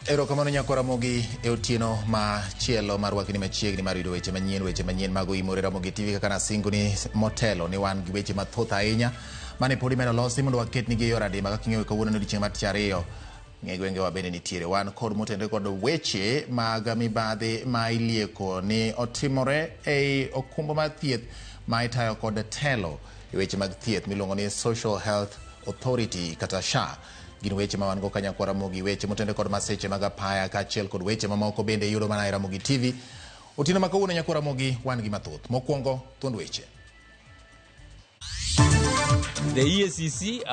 Erokamano nyakora mogi e otieno ma chielo marwakni machiegni mar yudo weche manyien mago imore Ramogi TV kaka nasingoni motelo ni wan gi weche mathoth ahinya mane podi medo losi mondo waketnigi e yor adimba kaka ing'eyo kawuono ni odiechieng' mar tich ariyo ng'e gwengewa bende nitiere wan kod motende kod weche mag mibadhi ma ilieko ni otimore ei okumba mar thieth ma itayo kod telo e weche mag thieth miluongo ni Social Health Authority kata SHA. Gin weche ma wan go kanyakwara Ramogi, weche motende kod maseche mag apaya kaachiel kod weche mamoko bende yudo mana e Ramogi TV. Otieno ma kawuono nyakwara Ramogi wan gi mathoth. Mokwongo thuond weche. The EACC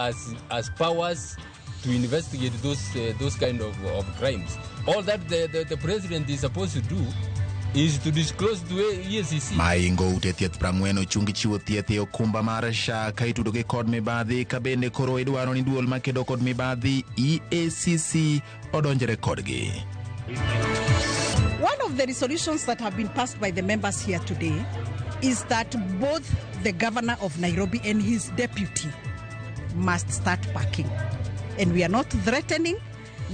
has powers to investigate those kind of crimes. All that the president is supposed to do is to disclose to EACC. Maingo ute thieth prang'wen ochungi chiwo thieth e okumba mar SHA ka itudo gi kod mibadhi ka bende koro idwaro ni duol makedo kod mibadhi EACC odonjre kodgi. One of the resolutions that have been passed by the members here today is that both the governor of Nairobi and his deputy must start packing. And we are not threatening.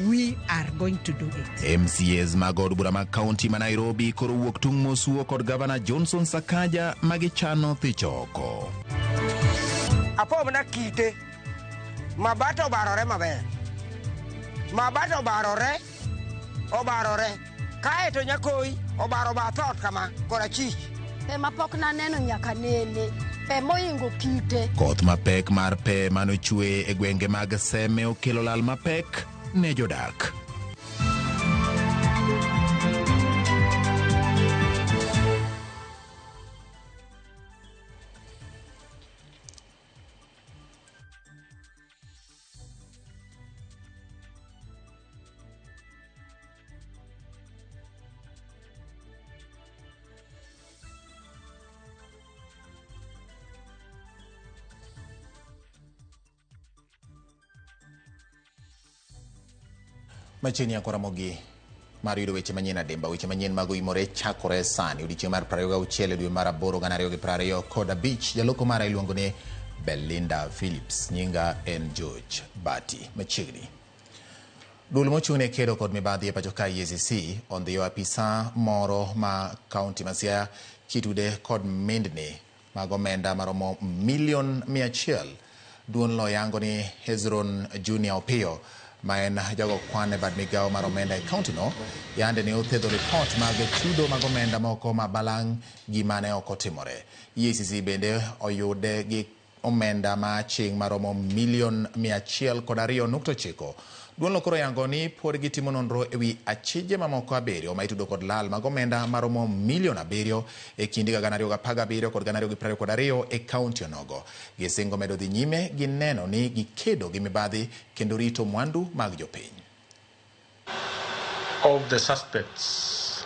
We are going to do it. MCAs magod bura mag county ma Nairobi koro wuok tung mosuo kod Governor Johnson Sakaja magichano thichoko. Apo mna kite mabato barore maber. Mabato obarore. Kae to nyakoi obaro bathot kama kora chich. Pe mapok na neno nyaka nene. Pe moingo kite. Koth mapek mar pe manochwe e gwenge mag Seme okelo lal mapek ne jodak. Machini ya Ramogi mar yudo weche manyien adimba, weche manyien mago imore chakore sani odiechieng' mar 26 dwe mar 8 2020 kod abich. Jaloko mara iluongo ni Belinda Phillips, nyinga en George Bati. Machiegni duol mochung' ne kedo kod mibadhi e pacho ka EACC ondhiyo apisa moro ma kaunti ma Siaya kitude kod mendni mag omenda maromo $100,000. Duol lo yango ni Hezron Junior Opiyo ma en jago kwan e bad migawo mar omenda e kaunti no yande ne othedho report mag chudo mag omenda moko ma balang' gimane ok otimore. EACC bende oyude gi omenda ma ching' maromo $102.9. Duolno koro yango ni pod gitimo nonro ewi achije mamoko 7 ma itudo kod lal mag omenda maromo $7,000,000 e kinde 2017 kod 2022 e kaunti onogo. Gisingo medo dhi nyime gi neno ni gikedo gi mibadhi kendo rito mwandu mag jopiny. Of the suspects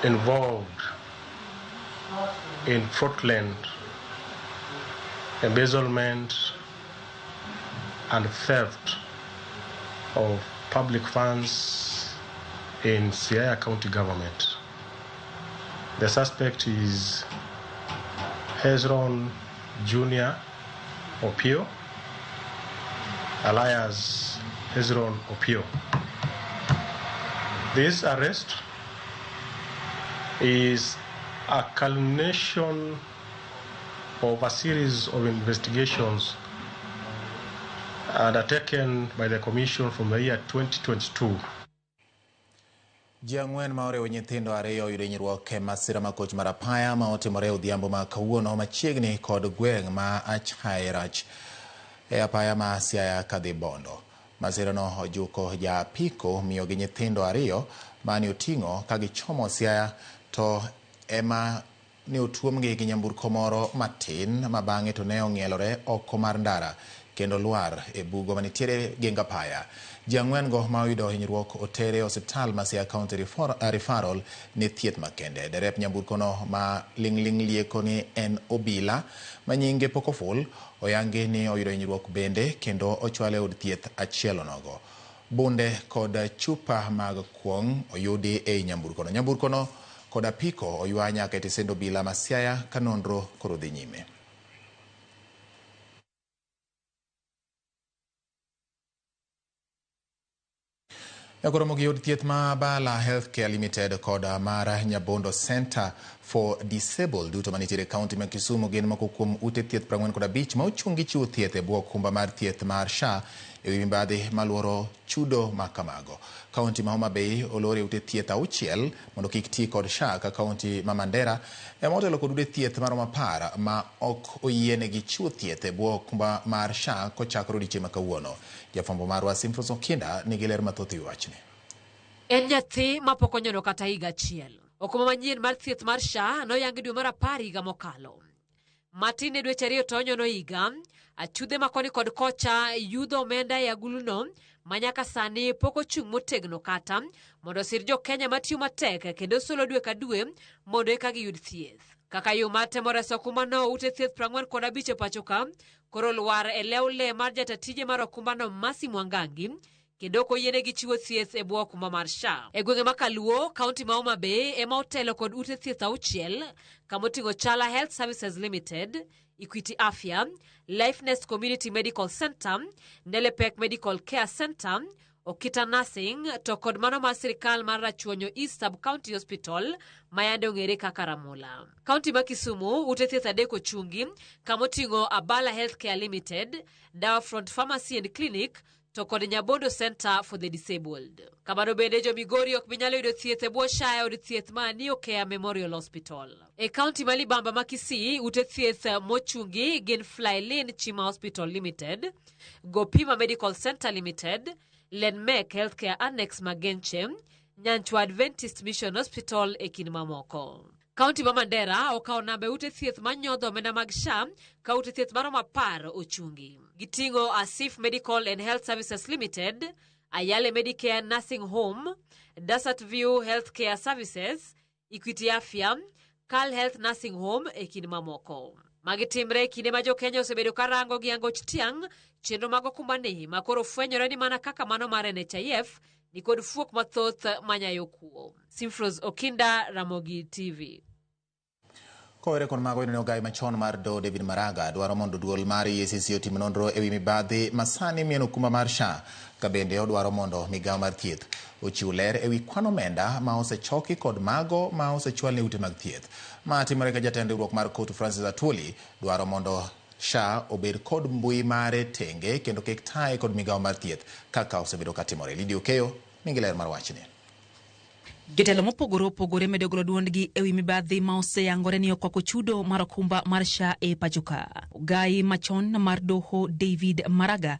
involved in fraudulent embezzlement and theft of public funds in Siaya County government. The suspect is Hezron Junior Opiyo, alias Hezron Opiyo. This arrest is a culmination of a series of investigations undertaken by the Commission from the year 2022. Jiang'wen ma orewo nyithindo 2 oyudo hinyruok e masira makoch mar apaya ma otimore odhiambo ma kawuono machiegni kod gweng' ma Achhairach e apaya ma Siaya kadhi Bondo. Masira no ojuko ja apiko miyo gi nyithindo 2 mane oting'o ka gichomo Siaya to ema ne otuomgi gi nyamburko moro matin ma bang'e to ne ong'ielore oko mar ndara kendo lwar e bugo manitiere Genga Paya. Ji ang'wen-go ma oyudo hinyruok otere e osiptal ma Siaya County Referral ne thieth makende. Derep nyamburkono ma ling'ling lieko ni en obila ma nyinge pok oful oyangi ni oyudo hinyruok bende kendo ochwale od thieth achiel onogo. Bunde kod chupa mag kuong' oyudi e nyamburkono. Nyamburkono kod apiko oywa nyaka e tesend obila ma Siaya ka nonro koro dhi nyime. Yakoromo gi od thieth ma Bala Healthcare Limited kod mar Nyabondo Center for Disabled duto manitiere kaunti ma Kisumu gin moko kuom ute thieth 45 ma ochungi chiwo thieth e bwo okumba mar thieth mar SHA e wi mibadhi maluoro chudo ma kamago. Kaunti ma Homa Bay olore ute thieth 6 mondo kik ti kod SHA ka kaunti ma Mandera motelo kod ute thieth maromo 10 ma ok oyienegi chiwo thieth e bwo okumba mar SHA kochakore odiechieng' ma kawuono. Jafwambo marwa Simfros Okinda nigi ler mathoth e wachni. En nyathi ma pok onyono kata higa achiel. Okumba manyien mar thieth mar SHA noyangi dwe mar 10 higa mokalo. Matin e dweche 2 to onyono higa, achudhe makoni kod kocha yudho omenda e aguluno manyaka sani pok ochung' motegno kata mondo sir jo Kenya matiyo matek kendo solo dwe ka dwe mondo eka giyud thieth. Kaka yo mar temo reso okumbano, ute thieth 45 e pacho ka koro lwar e lew mar jatatije mar okumbano Masi Mwangangi kendo koyienegi chiwo thieth e bwo okumba mar SHA. E gwenge ma Kaluo, kaunti ma Homa Bay ema otelo kod ute thieth 6 kama oting'o Chala Health Services Limited, Equity Afya, Lifeness Community Medical Center, Nelepek Medical Care Center, Okita Nursing to kod mano mar sirikal mar Rachuonyo East Sub-County Hospital mayande ong'ere kaka Ramola. Kaunti ma Kisumu, ute thieth 3 ochungi kama oting'o Abala Healthcare Limited, Dawa Front Pharmacy and Clinic to kod Nyabondo Center for the Disabled. Kamano bende jo Migori ok binyalo yudo thieth e bwo SHA od thieth ma Neo Care Memorial Hospital. E kaunti ma Libamba ma Kisii, ute thieth mochungi gin Flylin Chima Hospital Limited, Gopima Medical Center Limited, Lenmek Healthcare Annex Magenche, Nyanchwa Adventist Mission Hospital e kind mamoko. Kaunti ma Mandera okawo namba ute thieth manyodho omenda mag SHA ka ute thieth maromo 10 ochungi. Giting'o Asif Medical and Health Services Limited, Ayale Medicare Nursing Home, Desert View Healthcare Services, Equity Afya, Cal Health Nursing Home e kind mamoko. Magitimre kinde ma jo Kenya osebedo karango gi angoch tiang' chenro mag okumbani ma koro fwenyore ni mana kaka mano mar NHIF ni kod fuok mathoth manyayo kuo. Simfros Okinda, Ramogi TV. Kowere kon mago ne ogai machon mar do David Maraga dwaro mondo duol mar EACC otim nonro e wi mibadhi masani mien okumba mar SHA ka bende odwaro mondo migawo mar thieth ochiw ler e wi kwan omenda ma osechoki kod mago ma osechwal ne ute mag thieth. Ma timore ka jatend riwruok mar Kotu Francis Atwoli dwaro mondo SHA obed kod mbui mare tenge kendo kik taye kod migawo mar thieth kaka osebedo katimore. Lidio Keyo nigi ler mar wachni. Jotelo mopogore opogore medo golo duondgi e wi mibadhi ma oseyangore ni okwako chudo mar okumba mar SHA e pacho ka. Ogai machon mar doho David Maraga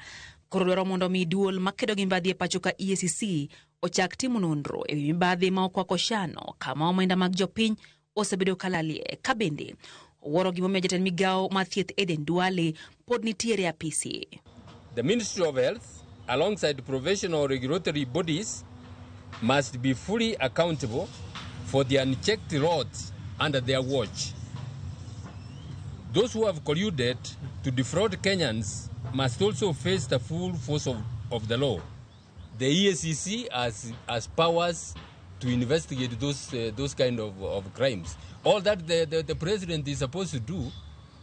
koro dwaro mondo mi duol makedo gi mibadhi e pacho ka EACC ochak timo nonro e wi mibadhi ma okwako SHA no kama omenda mag jopiny osebedo kalalie. Ka bende owuoro gimomiyo jatend migawo mar thieth Eden Duale pod nitiere apisi. The Ministry of Health, alongside professional regulatory bodies, must be fully accountable for the unchecked roads under their watch. Those who have colluded to defraud Kenyans must also face the full force of the law. The EACC has powers to investigate those kind of crimes. All that the president is supposed to do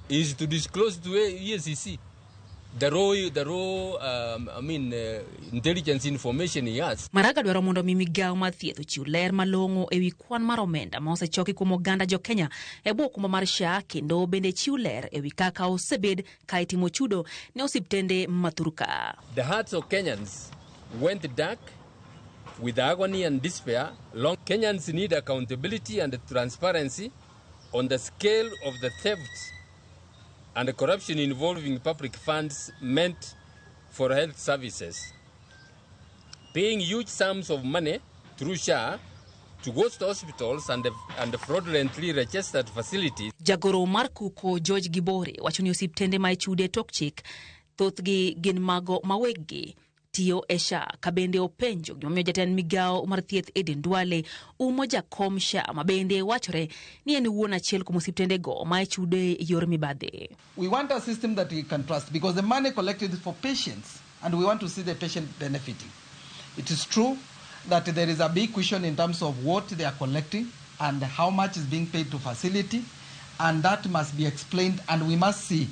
is to disclose to EACC the raw intelligence information he has. Maraga dwaro mondo migawo mar thieth ochiw ler malong'o e wi kwan mar omenda ma osechoki kuom oganda jo Kenya e bwo okumba mar SHA kendo bende chiw ler e wi kaka osebed ka itimo chudo ne osiptende mathuruka. The hearts of Kenyans went dark with agony and despair. Kenyans need accountability and transparency on the scale of the theft and the corruption involving public funds meant for health services. Paying huge sums of money through SHA to ghost hospitals and fraudulently registered facilities. Jagoro mar Kuko George Gibore wacho ni osiptende ma ichude tok chik thothgi gin mago maweggi tiyo e SHA ka bende openjo gimomiyo jatend migao mar thieth Eden Duale umo jakom SHA ma bende wachore ni en wuon achiel kuom osiptende go ma ichude yor mibadhi. We want a system that we can trust because the money collected is for patients and we want to see the patient benefiting. It is true that there is a big question in terms of what they are collecting and how much is being paid to facility, and that must be explained and we must see.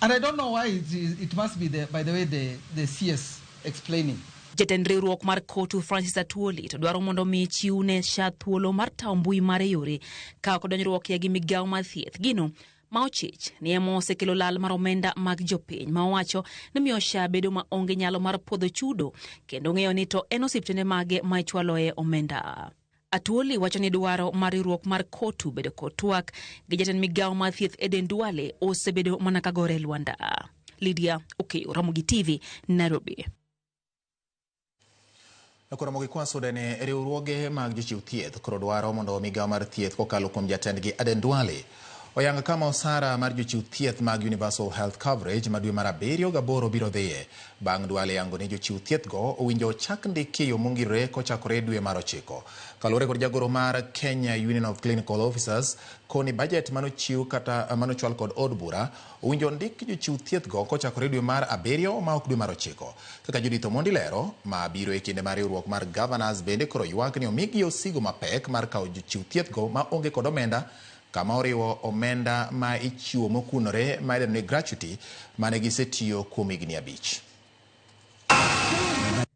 And I don't know why it must be, by the way, the CS explaining. Jatend riwruok mar Kotu Francis Atuoli to dwaro mondo mi chiwne SHA thuolo mar tawo mbui mare yore ka ok donjruok gi migao mar thieth gino ma ochich ni emo osekelo lal mar omenda mag jopiny ma owacho ni miyo SHA bedo ma onge nyalo mar podho chudo kendo ng'eyo ni to en osiptende mage ma ichwaloe omenda. Atuoli wacho ni dwaro mar riwruok mar Kotu bedo kod twak gi jatend migao mar thieth Eden Duale osebedo mana kagore Luanda. Lydia Okeyo, Ramogi TV, Nairobi. Nakoromo gi kwaso dene riwruoge mag jochiw thieth koro dwaro mondo migao mar thieth kokalo kuom jatendgi Aden Duale oyanga kama osara mar jochiw thieth mag Universal Health Coverage ma dwe mar 7 gi 8 biro dhiye. Bang' Duale yango ni jochiw thieth go owinjo chak ndiki yo mongirore kochakore dwe mar 9. Kalore kod jagoro mar Kenya Union of Clinical Officers koni budget manochiw kata manochwal kod od bura owinjo ndik jochiw thieth go kochakore dwe mar 7 ma ok dwe mar 9. Kaka Judith Omondi lero ma biro e kinde mar riwruok mar Governors bende koro ywak ni omigi osigo mapek mar kawo jochiw thieth go ma onge kod omenda kama oriwo omenda ma ichiwo mokunore ma idendo ni gratuity mane gisetiyo kuom higni 5.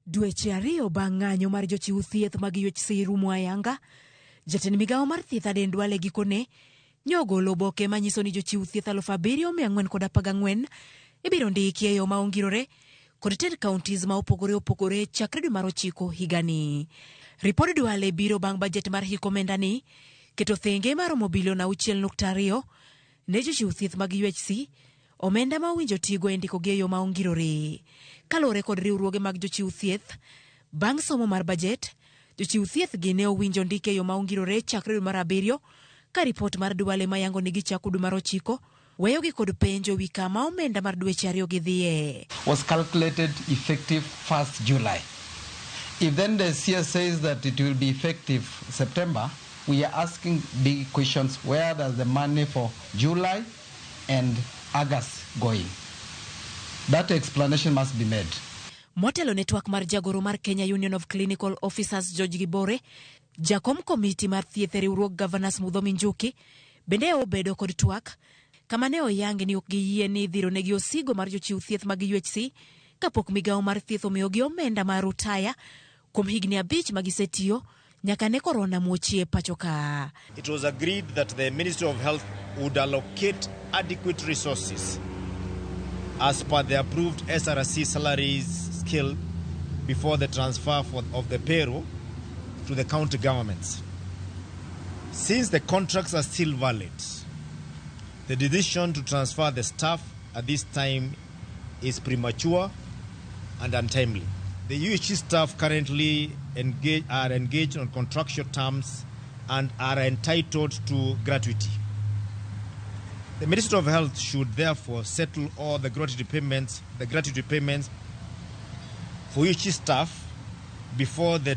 Dweche 2 bang' ng'anyo mar jochiw thieth mag UHC rumo ayanga, jatend migao mar thieth Aden Duale gikone nyogolo oboke manyiso ni jochiw thieth 7,414 ibiro ndiki e yo ma ongirore kod 10 counties ma opogore chakre dwe mar 9 higani. Ripod Duale biro bang' budget mar hik omenda ni keto thenge mar bilion 6.2 ne jochiw thieth mag UHC, omenda ma owinjo tigo e ndiko gi e yo ma ongirore. Kalore kod riwruoge mag jochiw thieth, bang' somo mar budget, jochiw thieth gi ne owinjo ndike e yo ma ongirore chakre dwe mar 7 ka ripot mar Duale mayango ni gichako dwe mar 9 weyo gi kod penjo wi kama omenda mar dweche 2 gi dhiye. Was calculated effective 1st July. If then the CS says that it will be effective September, we are asking big questions. Where does the money for July and August going? That explanation must be made. Motelo network mar jagoro mar Kenya Union of Clinical Officers George Gibore, jakom komiti mar thieth riwruok Governors Mudhomi Njuki, bende obedo kod twak kama ne oyangi ni ok giyie ni dhiro negi osigo mar jochiw thieth mag UHC kapok migao mar thieth omiyogi omenda mar rutaya kuom higni 5 magisetiyo nyaka ne korona muochie pachoka. It was agreed that the Ministry of Health would allocate adequate resources as per the approved SRC salaries scale before the transfer of the payroll to the county governments. Since the contracts are still valid, the decision to transfer the staff at this time is premature and untimely. The UHC staff currently are engaged on contractual terms and are entitled to gratuity. The Ministry of Health should therefore settle all the gratuity payments for UHC staff before the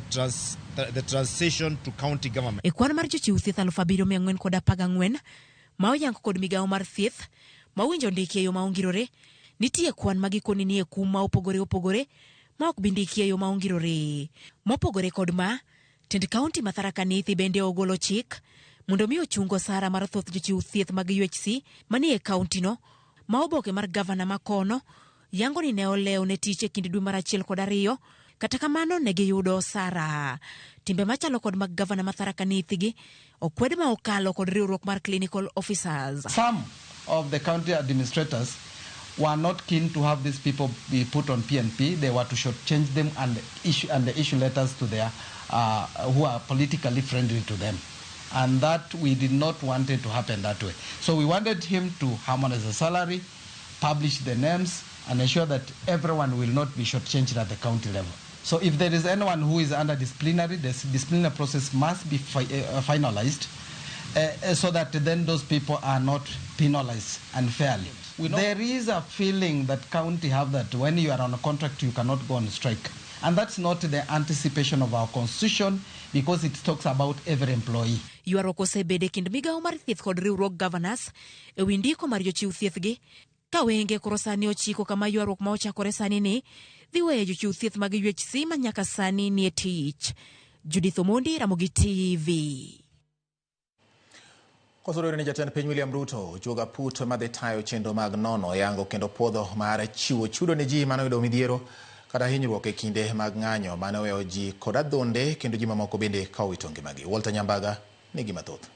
transition to county government. Ekwan mar jochiw thieth 7,414 ma oyango kod migao mar thieth ma winjo ndiki e yo ma ongirore, nitie kwan magikoni ni e kum ma opogore ma ok bindiki e yo ma ongirore. Mopogore kod ma, tend kaunti ma Tharaka Nithi bende ogolo chik mondo mi ochungo sara mar thoth jochiw thieth mag UHC manie kaunti no ma oboke mar gavana ma kono yango ni ne olew ne tich e kind dwe mar 1 kod 2 kata kamano ne giyudo sara. Timbe machalo kod mag gavana ma Tharaka Nithi gi okwed ma okalo kod riwruok mar Clinical Officers. Some of the county administrators were not keen to have these people be put on PNP. They were to shortchange them and issue letters to their who are politically friendly to them. And that we did not want it to happen that way. So we wanted him to harmonize the salary, publish the names, and ensure that everyone will not be shortchanged at the county level. So if there is anyone who is under disciplinary, the disciplinary process must be finalized so that then those people are not penalized unfairly. There is a feeling that county have that when you are on a contract, you cannot go on strike. And that's not the anticipation of our constitution because it talks about every employee. Ywaruok osebede kind migao mar thieth kod riwruok governors e wi ndiko mar jochiw thieth gi ka wenge koro sani ochiko kama ywaruok ma ochakore sani ni dhi weyo jochiw thieth mag UHC ma nyaka sani nie tich. Judith Omondi, Ramogi TV. Kosorore ni jatend piny William Ruto joga put madhi tayo chenro mag nono yango kendo puodho mar chiwo chudo ne ji manoyudo midhiero kata hinyruok e kinde mag ng'anyo mane oweyo ji kod adhonde kendo ji mamoko bende kawito ngimagi. Walter Nyambaga nigi mathoth.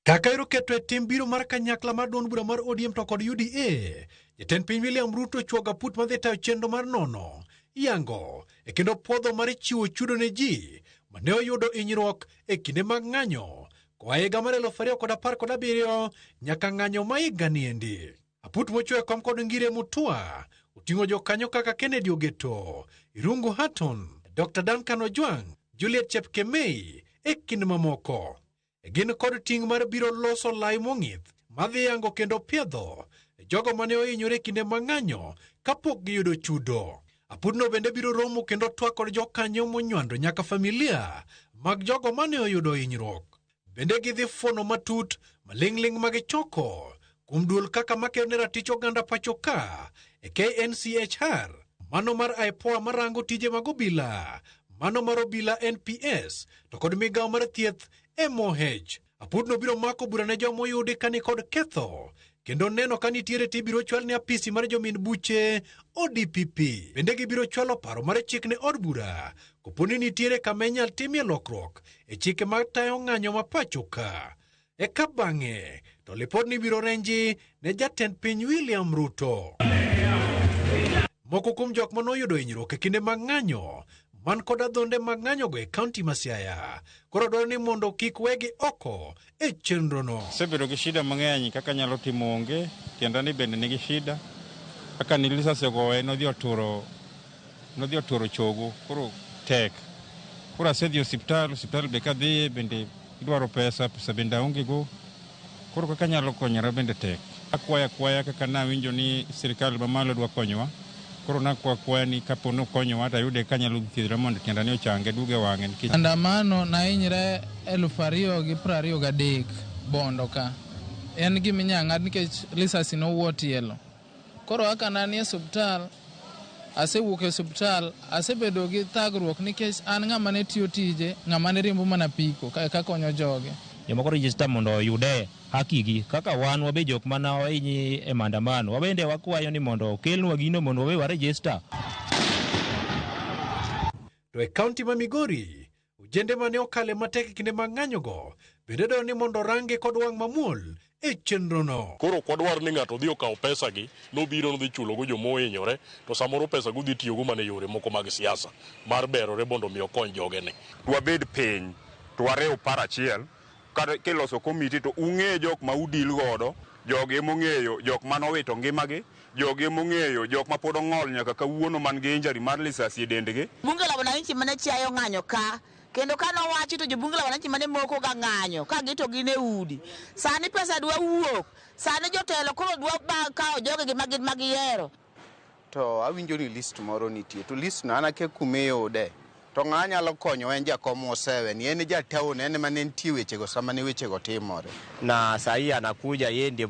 Kaka iroketo e tim biro mar kanyakla mar duond bura mar ODM to kod UDA, jatend piny William Ruto chuoga put madhi tayo chenro mar nono yango e kendo puodho mar chiwo chudo ne ji mane oyudo hinyruok e kinde mag ng'anyo koa higa mar 2017 nyaka ng'anyo ma higa niendi. Aput mochwe kom kod Ngire Mutua oting'o jokanyo kaka Kennedy Ogeto, Irungu Hatton, Dr. Duncan Ojwang, Juliet Chepkemei e kind mamoko. Gin kod ting' mar biro loso lai mong'ith madhi yango kendo piedho jogo mane ohinyore kinde mang'anyo kapok giyudo chudo. Apudno bende biro romo kendo twak kod jokanyo monywando nyaka familia mag jogo mane oyudo hinyruok. Bende gidhi fono matut maling'ling magichoko kuom duol kaka makeo ne ratich oganda pacho ka e KNCHR, mano mar IPOA marango tije mag obila, mano mar obila NPS to kod migao mar thieth MOH. Apudno biro mako bura ne jomo yudi kani kod ketho kendo neno ka nitiere tibiro chwal ne apisi mar jomin buche ODPP. Bende gibiro chwalo paro mar chik ne od bura koponi nitiere kama inyal timie lokruok e chike mag tayo ng'anyo ma pacho ka. Eka bang'e to lipod ni biro renji ne jatend piny William Ruto. Moko kuom jok manoyudo hinyruok e kinde mag ng'anyo man kod adhonde mag ng'anyogo e kaunti ma Siaya koro dwaro ni mondo kik wegi oko e chenrono. Sebedo gi shida mang'eny kaka nyalo timo onge, tienda ni bende nigi shida. Kaka nilisa segowe nodhi oturo chogo, koro tek. Koro asedhi osiptal be kadhiye bende idwaro pesa bende aonge go. Koro kaka nyalo konyora bende tek. Akwaya kaka nawinjo ni sirikal mamalo dwa konyowa. Koro nakwaya ni kapo nokonyowa tayude kanyalo thiedhra mondo tienda ni ochange duge wang'e. Andamano na hinyre 2023 bondo ka. En gima inyalo ng'ad nikech lisasi nowuo tielo. Koro aka nani e osiptal, asewuok e osiptal, asebedo gi thagruok nikech an ng'ama ne tiyo tije, ng'ama ne riembo mana piko ka konyo joge. Jomoko register mondo oyude hakigi kaka wan wabe jok mana ohinyi e maandamano, wabende wakwayo ni mondo okelnwa gino mondo wabe waregister. To e kaunti ma Migori, ujende mane okale matek kinde mag ng'anyogo bende dwaro ni mondo range kod wang' mamuol e chenrono. Koro kwadwar ni ng'ato dhi okaw pesa gi, nobiro nodhi chulogo jomohinyore, to samoro pesa go dhi tiyogo mana yore moko mag siasa mar berore mondo mi okony jogene. Wabed piny, to warew par achiel, kiloso komiti to ung'e jok ma udil godo, joge mong'eyo jok manowito ngimagi, joge mong'eyo jok ma pod ong'ol nyaka kawuono man gi injury mar lisasi e dendgi. Bunge la wananchi mane chiayo ng'anyo ka kendo kano wachi to jobunge la wananchi mane moko ga ng'anyo ka gito gine udi. Sani pesa dwa wuok, sani jotelo koro dwa kawo joge gi magiyero. To awinjo ni list moro nitie, to list no anake kumeyode. To ng'a nyalo konyo en jakom Osewe, ni en jataon, en mane nitie wechego sama ne wechego timore. Na sahi anakuja yeye ndiye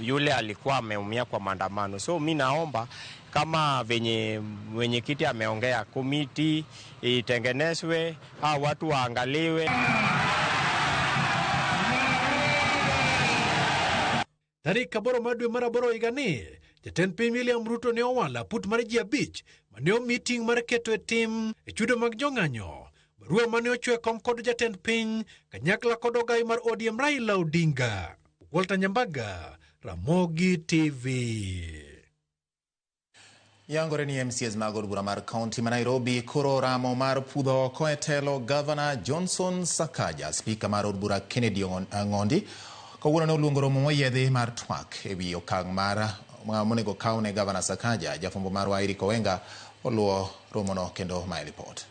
yule alikuwa ameumia kwa maandamano. So mimi naomba kama venye mwenyekiti ameongea, komiti itengenezwe, watu waangaliwe. Tarik aboro mar dwe mar aboro higani, jatend piny William Ruto ne owalo aput mar ji 5 mane omiting mar keto e tim e chudo mag jong'anyo. Barua mane ochwe kom kod jatend piny kanyakla kod ogai mar ODM Raila Odinga. Walter Nyambaga, Ramogi TV. Yangore ni MCs mag od bura mar kaunti ma Nairobi koro ramo mar pudho oko e telo Governor Johnson Sakaja. Spika mar od bura Kennedy Ng'ondi kawuono ne oluongo romo moyiedhi mar twak e wi okang' mar monego kaune Gavana Sakaja. Jafumbo marwa Eric Owenga oluo romono kendo my report.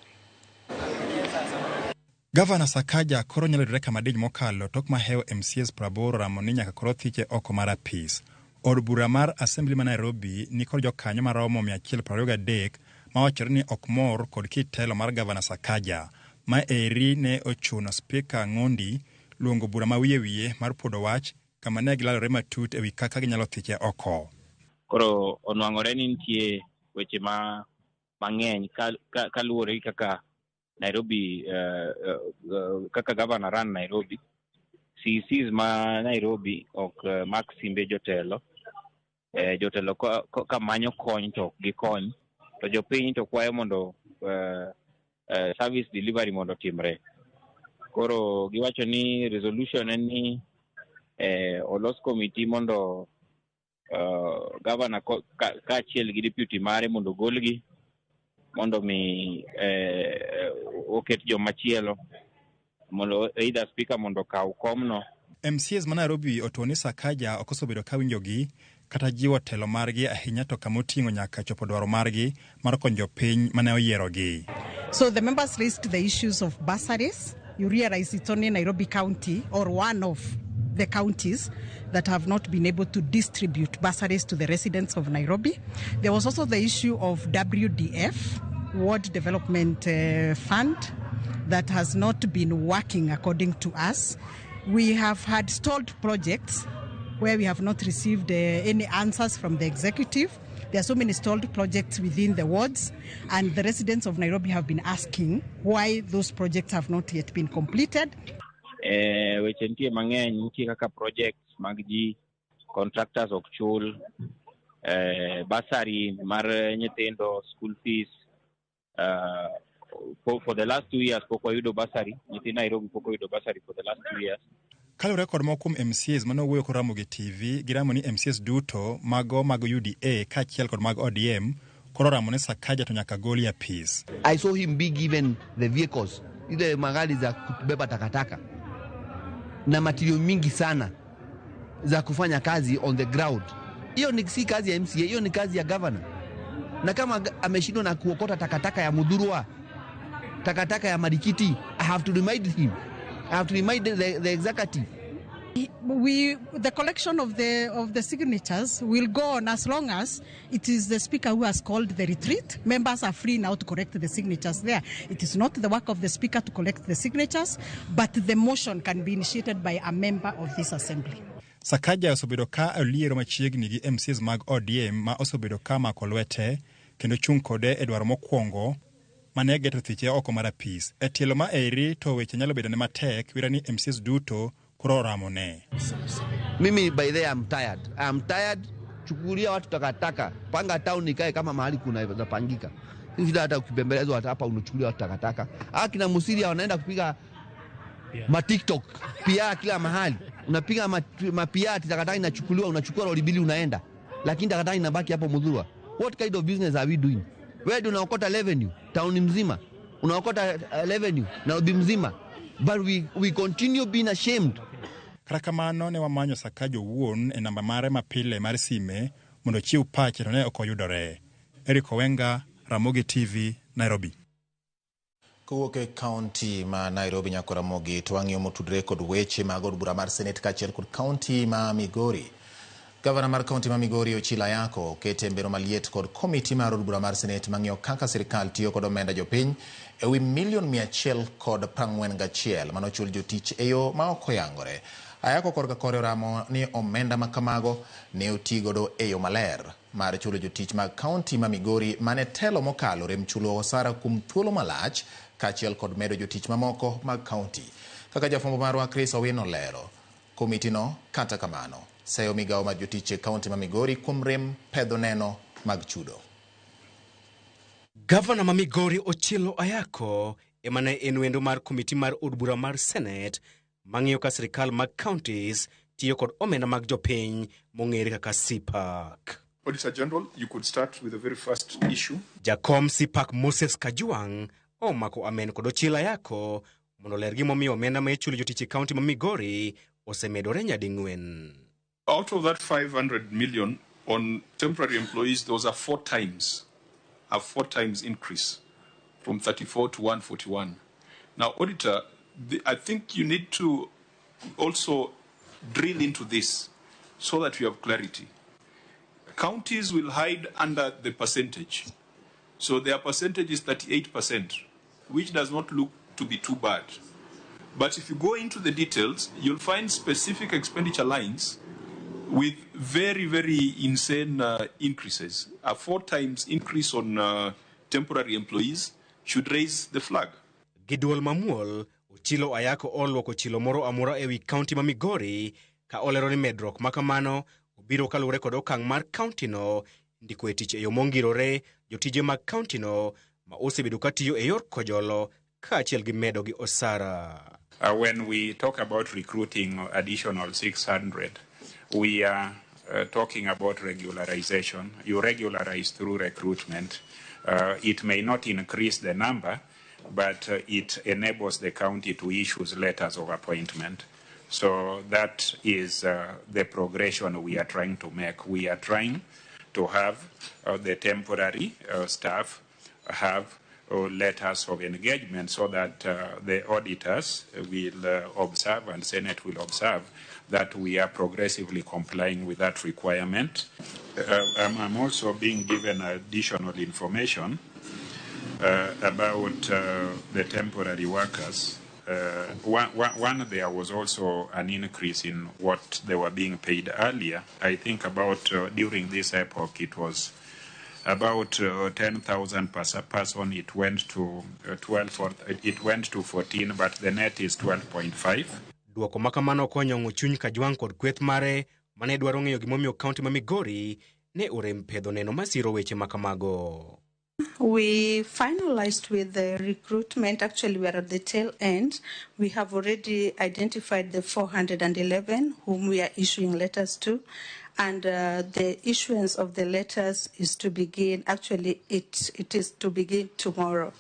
Gavana Sakaja koro nyalo yudore kama diny mokalo tok maheo MCS Praboro ramoni nyaka koro thiche oko mar apis. Od bura mar Assembly ma Nairobi ni kod jokanyo maromo 123 ma wachore ni ok mor kod kitelo mar Gavana Sakaja. Ma eri ne ochuno Speaker Ngondi luongo bura ma wiye mar podo wach kama ne gilalore matut ewi kaka ginyalo thiche oko. Koro onwang'ore ni nitie weche mang'eny kaluwore kaka Nairobi kaka governor ran Nairobi. CCs ma Nairobi ok mak simbe jotelo. Jotelo ka manyo kony to gi kony. To jopiny to kwayo mondo service delivery mondo timre. Koro giwacho ni resolution en ni olos committee mondo governor kaachiel gi deputy mare mondo golgi mondo mi oket jomachielo mondo either speaker mondo kaw komno. MCS ma Nairobi otoni Sakaja okosobedo kawinjogi kata jiwo telo margi ahinya to kamoting'o nyaka chopo dwaro margi mar konyo piny mane oyierogi. So the members raised the issues of bursaries. You realize it's only Nairobi County or one of the counties that have not been able to distribute bursaries to the residents of Nairobi. There was also the issue of WDF, Ward Development Fund, that has not been working according to us. We have had stalled projects where we have not received any answers from the executive. There are so many stalled projects within the wards, and the residents of Nairobi have been asking why those projects have not yet been completed. Weche nitie mang'eny, nitie kaka projects mag ji, contractors ok chul, bursary mar nyithindo, school fees. For the last 2 years, pok wayudo bursary. Nyithi Nairobi pok wayudo bursary for the last 2 years. Kalure kod moko MCS mano wuoyo koramo gi TV, giramo ni MCS duto mago UDA kaachiel kod mag ODM koro ramo ne Sakaja to nyaka goli ya peace. I saw him be given the vehicles, ile magari za kubeba takataka na material mingi sana za kufanya kazi on the ground. Hiyo ni si kazi ya MCA, hiyo ni kazi ya governor. Na kama ameshindwa na kuokota takataka ya Mudhurwa, takataka ya Marikiti, I have to remind him. I have to remind the executive. The collection of the signatures will go on as long as it is the speaker who has called the retreat. Members are free now to correct the signatures there. It is not the work of the speaker to collect the signatures, but the motion can be initiated by a member of this assembly. Sakaja osebedo ka oliero machiegni gi MCs mag ODM ma osebedo ka mako lwete kendo chung' kode e dwaro mokwongo mane geto thiche oko mar apis. E tielo ma eri to weche nyalo bedo ne matek wira ni MCs duto kuro ramone. Mimi by the way I'm tired. Chukulia watu takataka. Panga town ikae kama mahali kuna zapangika. Hivi hata ukibembelezwa hata hapa unachukulia watu takataka. Kina Musiria wanaenda kupiga ma TikTok pia kila mahali. Unapiga mapia takataka inachukuliwa, unachukua lori bili unaenda. Lakini takataka inabaki hapo Mudhurwa. What kind of business are we doing? Where do unaokota revenue? Town mzima. Unaokota revenue Nairobi mzima. But we continue being ashamed. Karakamano ne wamanyo Sakaja wuon e namba mare mapile mar sime mondo chiw pache to ne okoyudore. Eric Owenga, Ramogi TV, Nairobi. Kowuok e county ma Nairobi nyaka Ramogi to wang'iyo motudre kod weche mag od bura mar Senate kaachiel kod county ma Migori. Gavana mar county ma Migori Ochilo Ayacko okete mbero maliet kod komiti mar od bura mar Senate mang'iyo kaka sirikal tiyo kod omenda jopiny ewi $141 manochul jotich e yo ma ok oyangore. Ayacko korka kore ramo ni omenda makamago ne otigodo e yo maler mar chulo jotich mag county ma Migori mane telo mokalo rem chulo osara kuom thuolo malach kaachiel kod medo jotich mamoko mag county. Kaka jafwambo marwa Chris Owino lero, komiti no kata kamano seyo migawo mar jotich e county ma Migori kuom rem pedho neno mag chudo. Gavana ma Migori Ochilo Ayacko emane en wendo mar komiti mar od bura mar Senate mang'iyo ka sirikal mag counties tiyo kod omenda mag jopiny mong'ere kaka CPAC. Auditor General, you could start with the very first issue. Jakom CPAC Moses Kajwang' omako amen kod Ochilo Ayacko mondo ler gimomiyo omenda ma ichulo jotich e county ma Migori osemedore nyading'wen. Out of that 500 million, on temporary employees, there was a four times increase from 34 to 141. Now, Auditor, I think you need to also drill into this so that you have clarity. Counties will hide under the percentage. So their percentage is 38%, which does not look to be too bad. But if you go into the details, you'll find specific expenditure lines with very, very insane increases. A 4 times increase on temporary employees should raise the flag. Giduol Mamuol, Ochilo Ayako olwoko chilo moro amora ewi kaunti ma Migori, ka olero ni medruok makamano obiro kalure kod okang' mar kaunti no ndiko e tich e yo mongirore jotije mag kaunti no ma osebedo katiyo e yor kojolo kaachiel gi medo gi osara. When we talk about recruiting additional 600, we are talking about regularization. You regularize through recruitment. It may not increase the number, but it enables the county to issue letters of appointment. So that is the progression we are trying to make. We are trying to have the temporary staff have letters of engagement so that the auditors will observe and Senate will observe that we are progressively complying with that requirement. I'm also being given additional information about the temporary workers. One, there was also an increase in what they were being paid earlier. I think about during this epoch it was about 10,000 per person. It went to 12, or it went to 14, but the net is 12.5. Duoko makamano konyo chuny Kajwang' kod kweth mare mane dwaro ng'eyo gimomiyo kaunti ma Migori ne orem pedho neno masiro weche makamago. We finalized with the recruitment. Actually, we are at the tail end. We have already identified the 411 whom we are issuing letters to. And the issuance of the letters is to begin, actually, it is to begin tomorrow.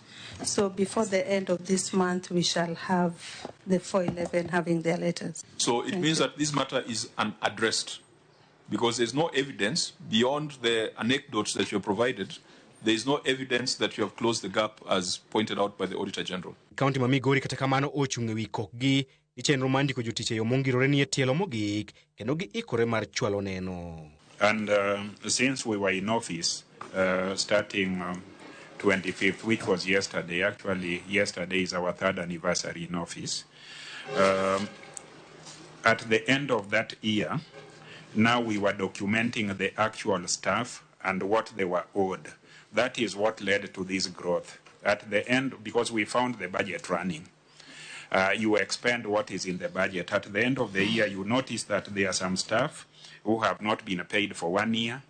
So before the end of this month, we shall have the 411 having their letters. So it means that this matter is unaddressed because there's no evidence beyond the anecdotes that you provided. There is no evidence that you have closed the gap as pointed out by the Auditor General. Kaunti ma Migori kata kamano ochung' ewi kokgi ni chenro mar ndiko jotich e yo mongirore ni e tielo mogik kendo giikore mar chwalo neno. And since we were in office starting 25th, which was yesterday, actually yesterday is our 3rd anniversary in office. At the end of that year, now we were documenting the actual staff and what they were owed. That is what led to this growth. At the end, because we found the budget running, you expend what is in the budget. At the end of the year, you notice that there are some staff who have not been paid for 1 year.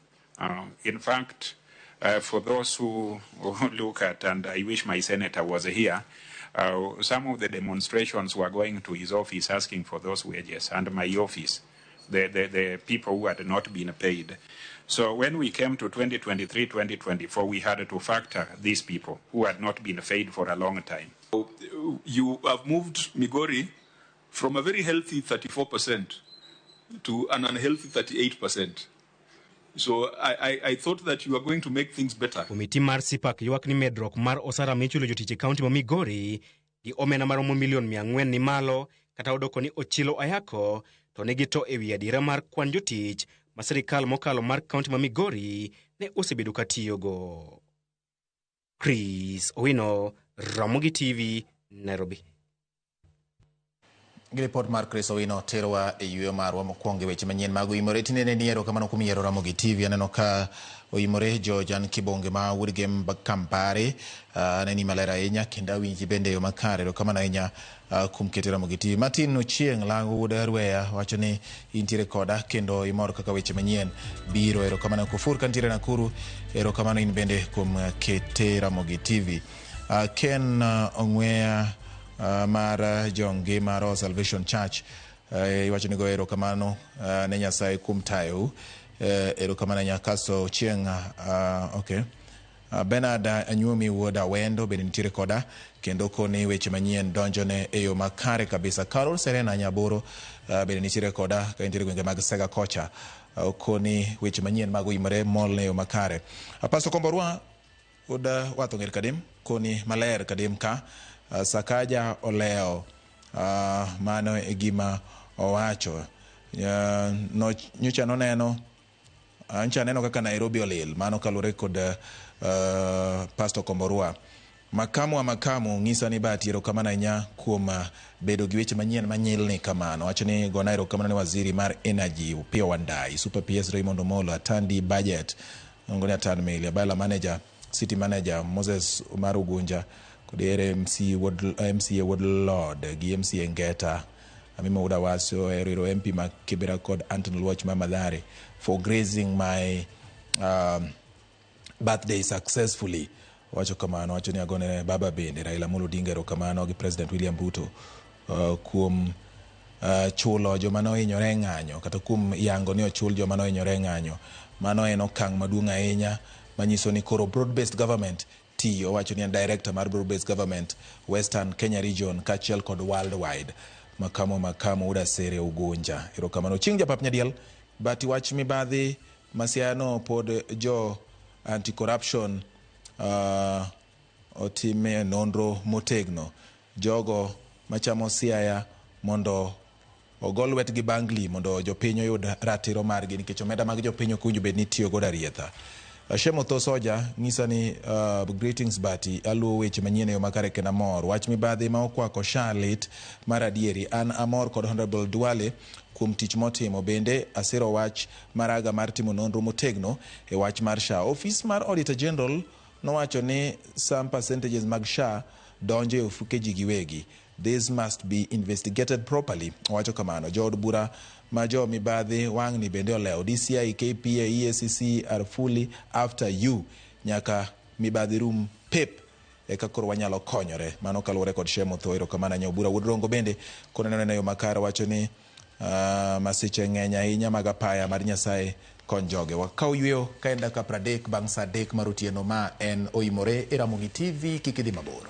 In fact, for those who look at, and I wish my senator was here, some of the demonstrations were going to his office asking for those wages, and my office, the people who had not been paid. So when we came to 2023, 2024, we had to factor these people who had not been paid for a long time. You have moved Migori from a very healthy 34% to an unhealthy 38%. So I thought that you were going to make things better. Komiti mar Sipak ywak ni medruok mar osara michulo jotich e kaunti ma Migori gi omena maromo milion 400 ni malo kata odoko ni Ochilo Ayako to ne gito ewi adiera mar kwan jotich ma sirikal mokalo mar kaunti ma Migori ne osebedo katiyogo. Chris Owino, Ramogi TV, Nairobi. Gi report mar Chris Owino terowa e yuyo marwa mokwongo weche manyien mag Uimore tinene ni ero kamano kuom yiero Ramogi TV aneno ka Uimore Jojan Kibonge ma Woodgame Kampare neni malera ahinya kendo awinji bende yo makare ero kamano ahinya kuom keto Ramogi TV. Martin Ochieng lango wuod Arweya wacho ni intiere koda kendo imor kaka weche manyien biro ero kamano Kufur kantiere Nakuru ero kamano in bende kuom kete Ramogi TV. Ken Ongweya mar jonge mar Salvation Church iwacho ni go ero kamano ne Nyasaye kuom tayo ero kamano Nyakaso Chieng okay Bernard Anyumi wuod Awendo bende nitiere koda kendo koni weche manyien donjone e yo makare kabisa. Carol Serena Nyaboro bende nitiere koda ka nitiere gwenge mag Sega kocha koni weche manyien mag imore mol ne yo makare. Pastor Komborwa uda wato ngir kadim koni maler kadim ka Sakaja oleo mano e gima owacho no nyocha noneno ancha neno kaka Nairobi olil mano kalure kod Pastor Komborwa makamu ngisa ni batiero kamana nya kuom bedo gi weche manyien manyilni kamano wacho ni go Nairobi kamana ne waziri mar energy Upio Wandai Super PS Raymond Omolo atandi budget ngoni atan mili bala manager city manager Moses Umaru Gunja kod MCA Woodlord gi MCA Ngeta Amimo Uda Waso Eriro MP Makibera kod Anton Luoch Mamadhari for grazing my birthday successfully. Wacho kamano wacho ni agone baba bende Raila Amolo Odinga erokamano gi President William Ruto kuom chulo joma nohinyore ng'anyo kata kuom yango ni ochul joma nohinyore ng'anyo. Mano en okang' maduong' ahinya manyiso ni koro broad based government tiyo. Wacho ni director mar broad based government Western Kenya region kachiel kod worldwide makamo Uda Sere Ugunja erokamano. Chieng' japap nyadiel bati wach mibadhi masiano pod jo anti corruption otime nonro motegno jogo machamo siaya mondo ogol wetgi bangli mondo jopiny oyud ratiro margi nikech omenda mag jopiny kunjo bed ni tiyo godo arietha. Shemo to soja ngisa ni greetings bati aluo weche manyien yo makare kena mor wach mibadhi ma okwako Charlotte mar adieri an amor kod Honorable Duale kuom tich motimo bende asiro wach maraga mar timo nonro motegno e wach mar SHA. Office mar Auditor General nowacho ni some percentages mag SHA donjo e ofuke ji giwegi. This must be investigated properly. Wacho kamano jood bura ma jo mibadhi wang' ni bende oleo DCI, KPA, EACC are fully after you. Nyaka mibadhi rum pep eka koro wanyalo konyore. Mano kaluwore kod Shemo Tho erokamano nyo bura Woodrongo bende koneno yo makare wacho ni masiche ng'eny ahinya mag apaya mar Nyasaye konjoge wakau yueyo kaenda ka 30 bang' saa 3 mar otieno. Ma en Oimore e Ramogi TV kikidhi mabor.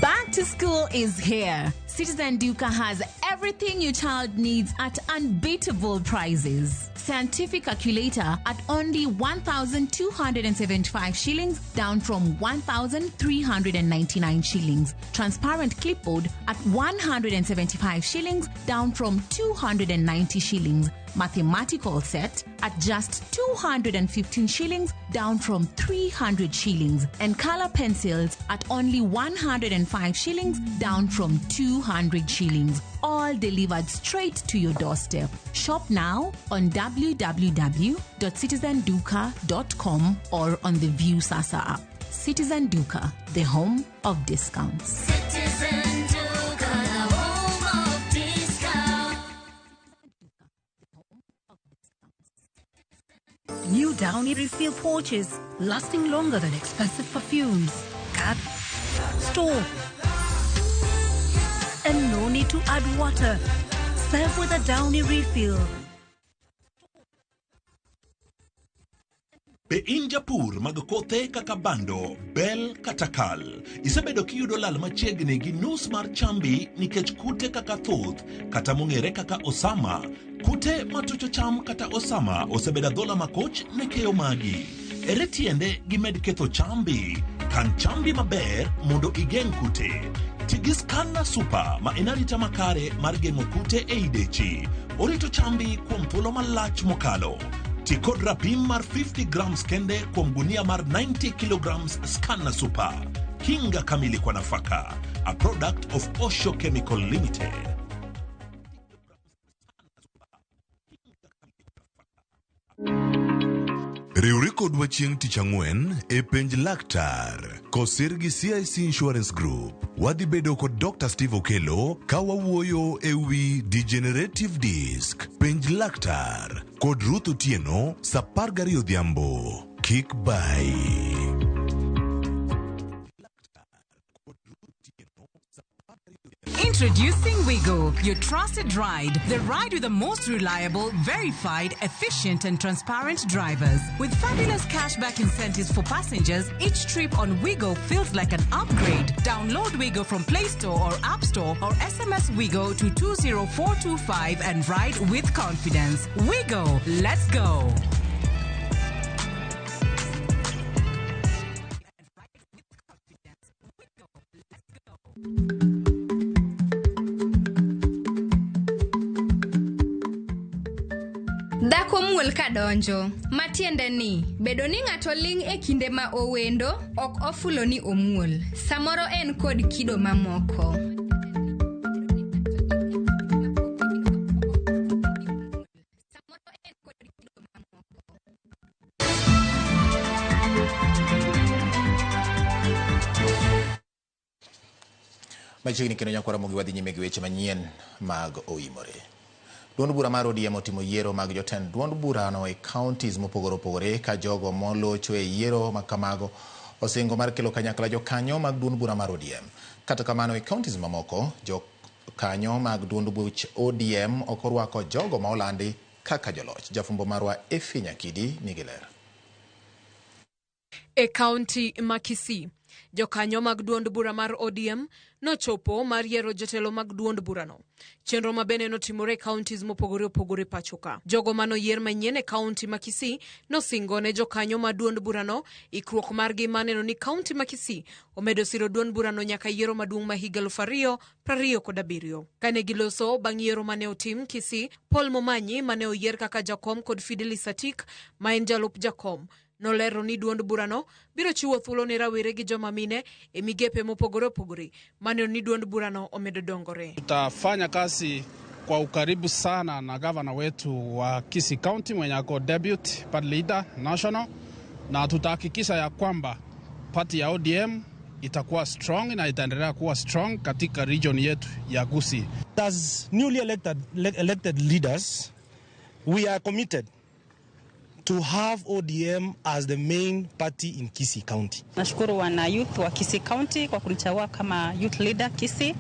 Back to school is here. Citizen Duka has everything your child needs at unbeatable prices. Scientific calculator at only 1,275 shillings, down from 1,399 shillings. Transparent clipboard at 175 shillings, down from 290 shillings. Mathematical set at just 215 shillings, down from 300 shillings. And color pencils at only 105 shillings, down from 200 shillings. All delivered straight to your doorstep. Shop now on www.citizenduka.com or on the View Sasa app. Citizen Duka, the home of discounts. Citizen Duka, the home of discounts. New Downy refill pouches, lasting longer than expensive perfumes. Cut, store, and no need to add water. Serve with a Downy refill. Be in japur mag kothe kaka bando, bel kata kal. Isebedo kiyudo lal machiegni gi nus mar chambi nikech kute kaka thuth kata mong'ere kaka osama. Kute matucho cham kata osama osebedo dhola makoch ne keyo magi. Ere tiende gimed ketho chambi. Kan chambi maber mondo igeng' kute. Tigi Scanner Super ma enarita makare mar geng'o kute e idechi. Orito chambi kuom thuolo malach mokalo. Tikod rapim mar 50 grams kende kuom gunia mar 90 kilograms Scanner Super. Kinga kamili kwa nafaka. A product of Osho Chemical Limited. Riwri kodwa chieng' tich ang'wen e penj laktar kosir gi CIC Insurance Group. Wadhi bedo kod Dr. Steve Okelo ka wawuoyo e wi degenerative disc. Penj laktar kod Ruth Otieno sa 12 odhiambo. Kik bai. Introducing Wigo, your trusted ride. The ride with the most reliable, verified, efficient and transparent drivers. With fabulous cashback incentives for passengers, each trip on Wigo feels like an upgrade. Download Wigo from Play Store or App Store or SMS Wigo to 20425 and ride with confidence. Wigo, let's go. Dhako muol kadonjo, matiende ni, bedo ni ng'ato ling' e kinde ma owendo, ok ofulo ni omuol. Samoro en kod kido mamoko. Machiegni kendo nyakwara mogi wadhi nyime gi weche manyien mag oimore. Duond bura mar ODM otimo yiero mag jotend duond burano e counties mopogore opogore ka jogo molocho e yiero ma kamago osingo mar kelo kanyakla jokanyo mag duond bura mar ODM. Kata kamano e counties mamoko jokanyo mag duond buch ODM okorwako jogo ma olandi kaka joloch. Jafumbo marwa Efi Nyakidi nigi ler. E county ma Kisii, jokanyo mag duond bura mar ODM nochopo mar yiero jotelo mag duond burano. Chenro ma bende notimore counties mopogore opogore pachoka. Jogo manoyier manyien e county ma Kisii nosingo ne jokanyo ma duond burano ikruok margi maneno ni county ma Kisii omedo siro duond burano nyaka yiero maduong' ma higa 2027. Kane giloso bang' yiero mane otim Kisii, Paul Momanyi mane oyier kaka jakom kod Fidelis Atik ma en jalup jakom nolero ni duond burano biro chiwo thuolo ne rawere gi joma mine e migepe mopogore opogore maneno ni duond burano omedo dongore. Tutafanya kazi kwa ukaribu sana na gavana wetu wa Kisii County mwenye ako deputy party leader national, na tutahakikisha ya kwamba party ya ODM itakuwa strong na itaendelea kuwa strong katika region yetu ya Gusii. As newly elected leaders, we are committed to have ODM as the main party in Kisii County. Nashukuru wana youth wa Kisii County kwa kunichagua kama youth leader Kisii.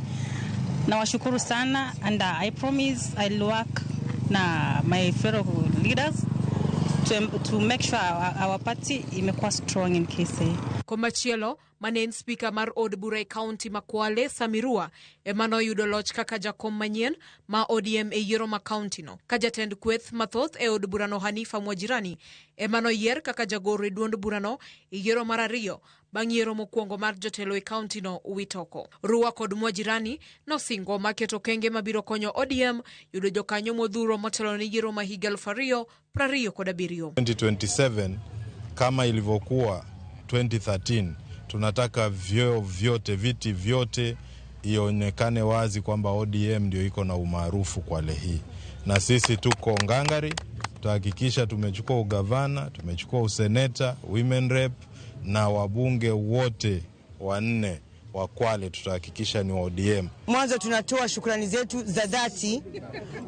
Na washukuru sana, and I promise I'll work na my fellow leaders to make sure our party imekuwa strong in Kisii. Komachielo, manen speaker mar od bura e county ma Kwale Samirua emano yudo loch kaka jakom manyien ma ODM e yiero ma county no. Ka jatend kweth mathoth e od burano Hanifa Mwajirani emano yier kaka jagoro e duond burano e yiero mar ariyo bang' yiero mokwongo mar jotelo e county no Witoko. Rua kod Mwajirani nosingo maketo kenge mabiro konyo ODM yudo jokanyo modhuro motelo ne yiero ma higa 2027. 2027 kama ilivyokuwa 2013, tunataka viti vyote ionekane wazi kwamba ODM ndio iko na umaarufu Kwale hii. Na sisi tuko ngangari, tutahakikisha tumechukua ugavana, tumechukua useneta, women rep na wabunge wote 4 wa Kwale tutahakikisha ni wa ODM. Mwanzo tunatoa shukrani zetu za dhati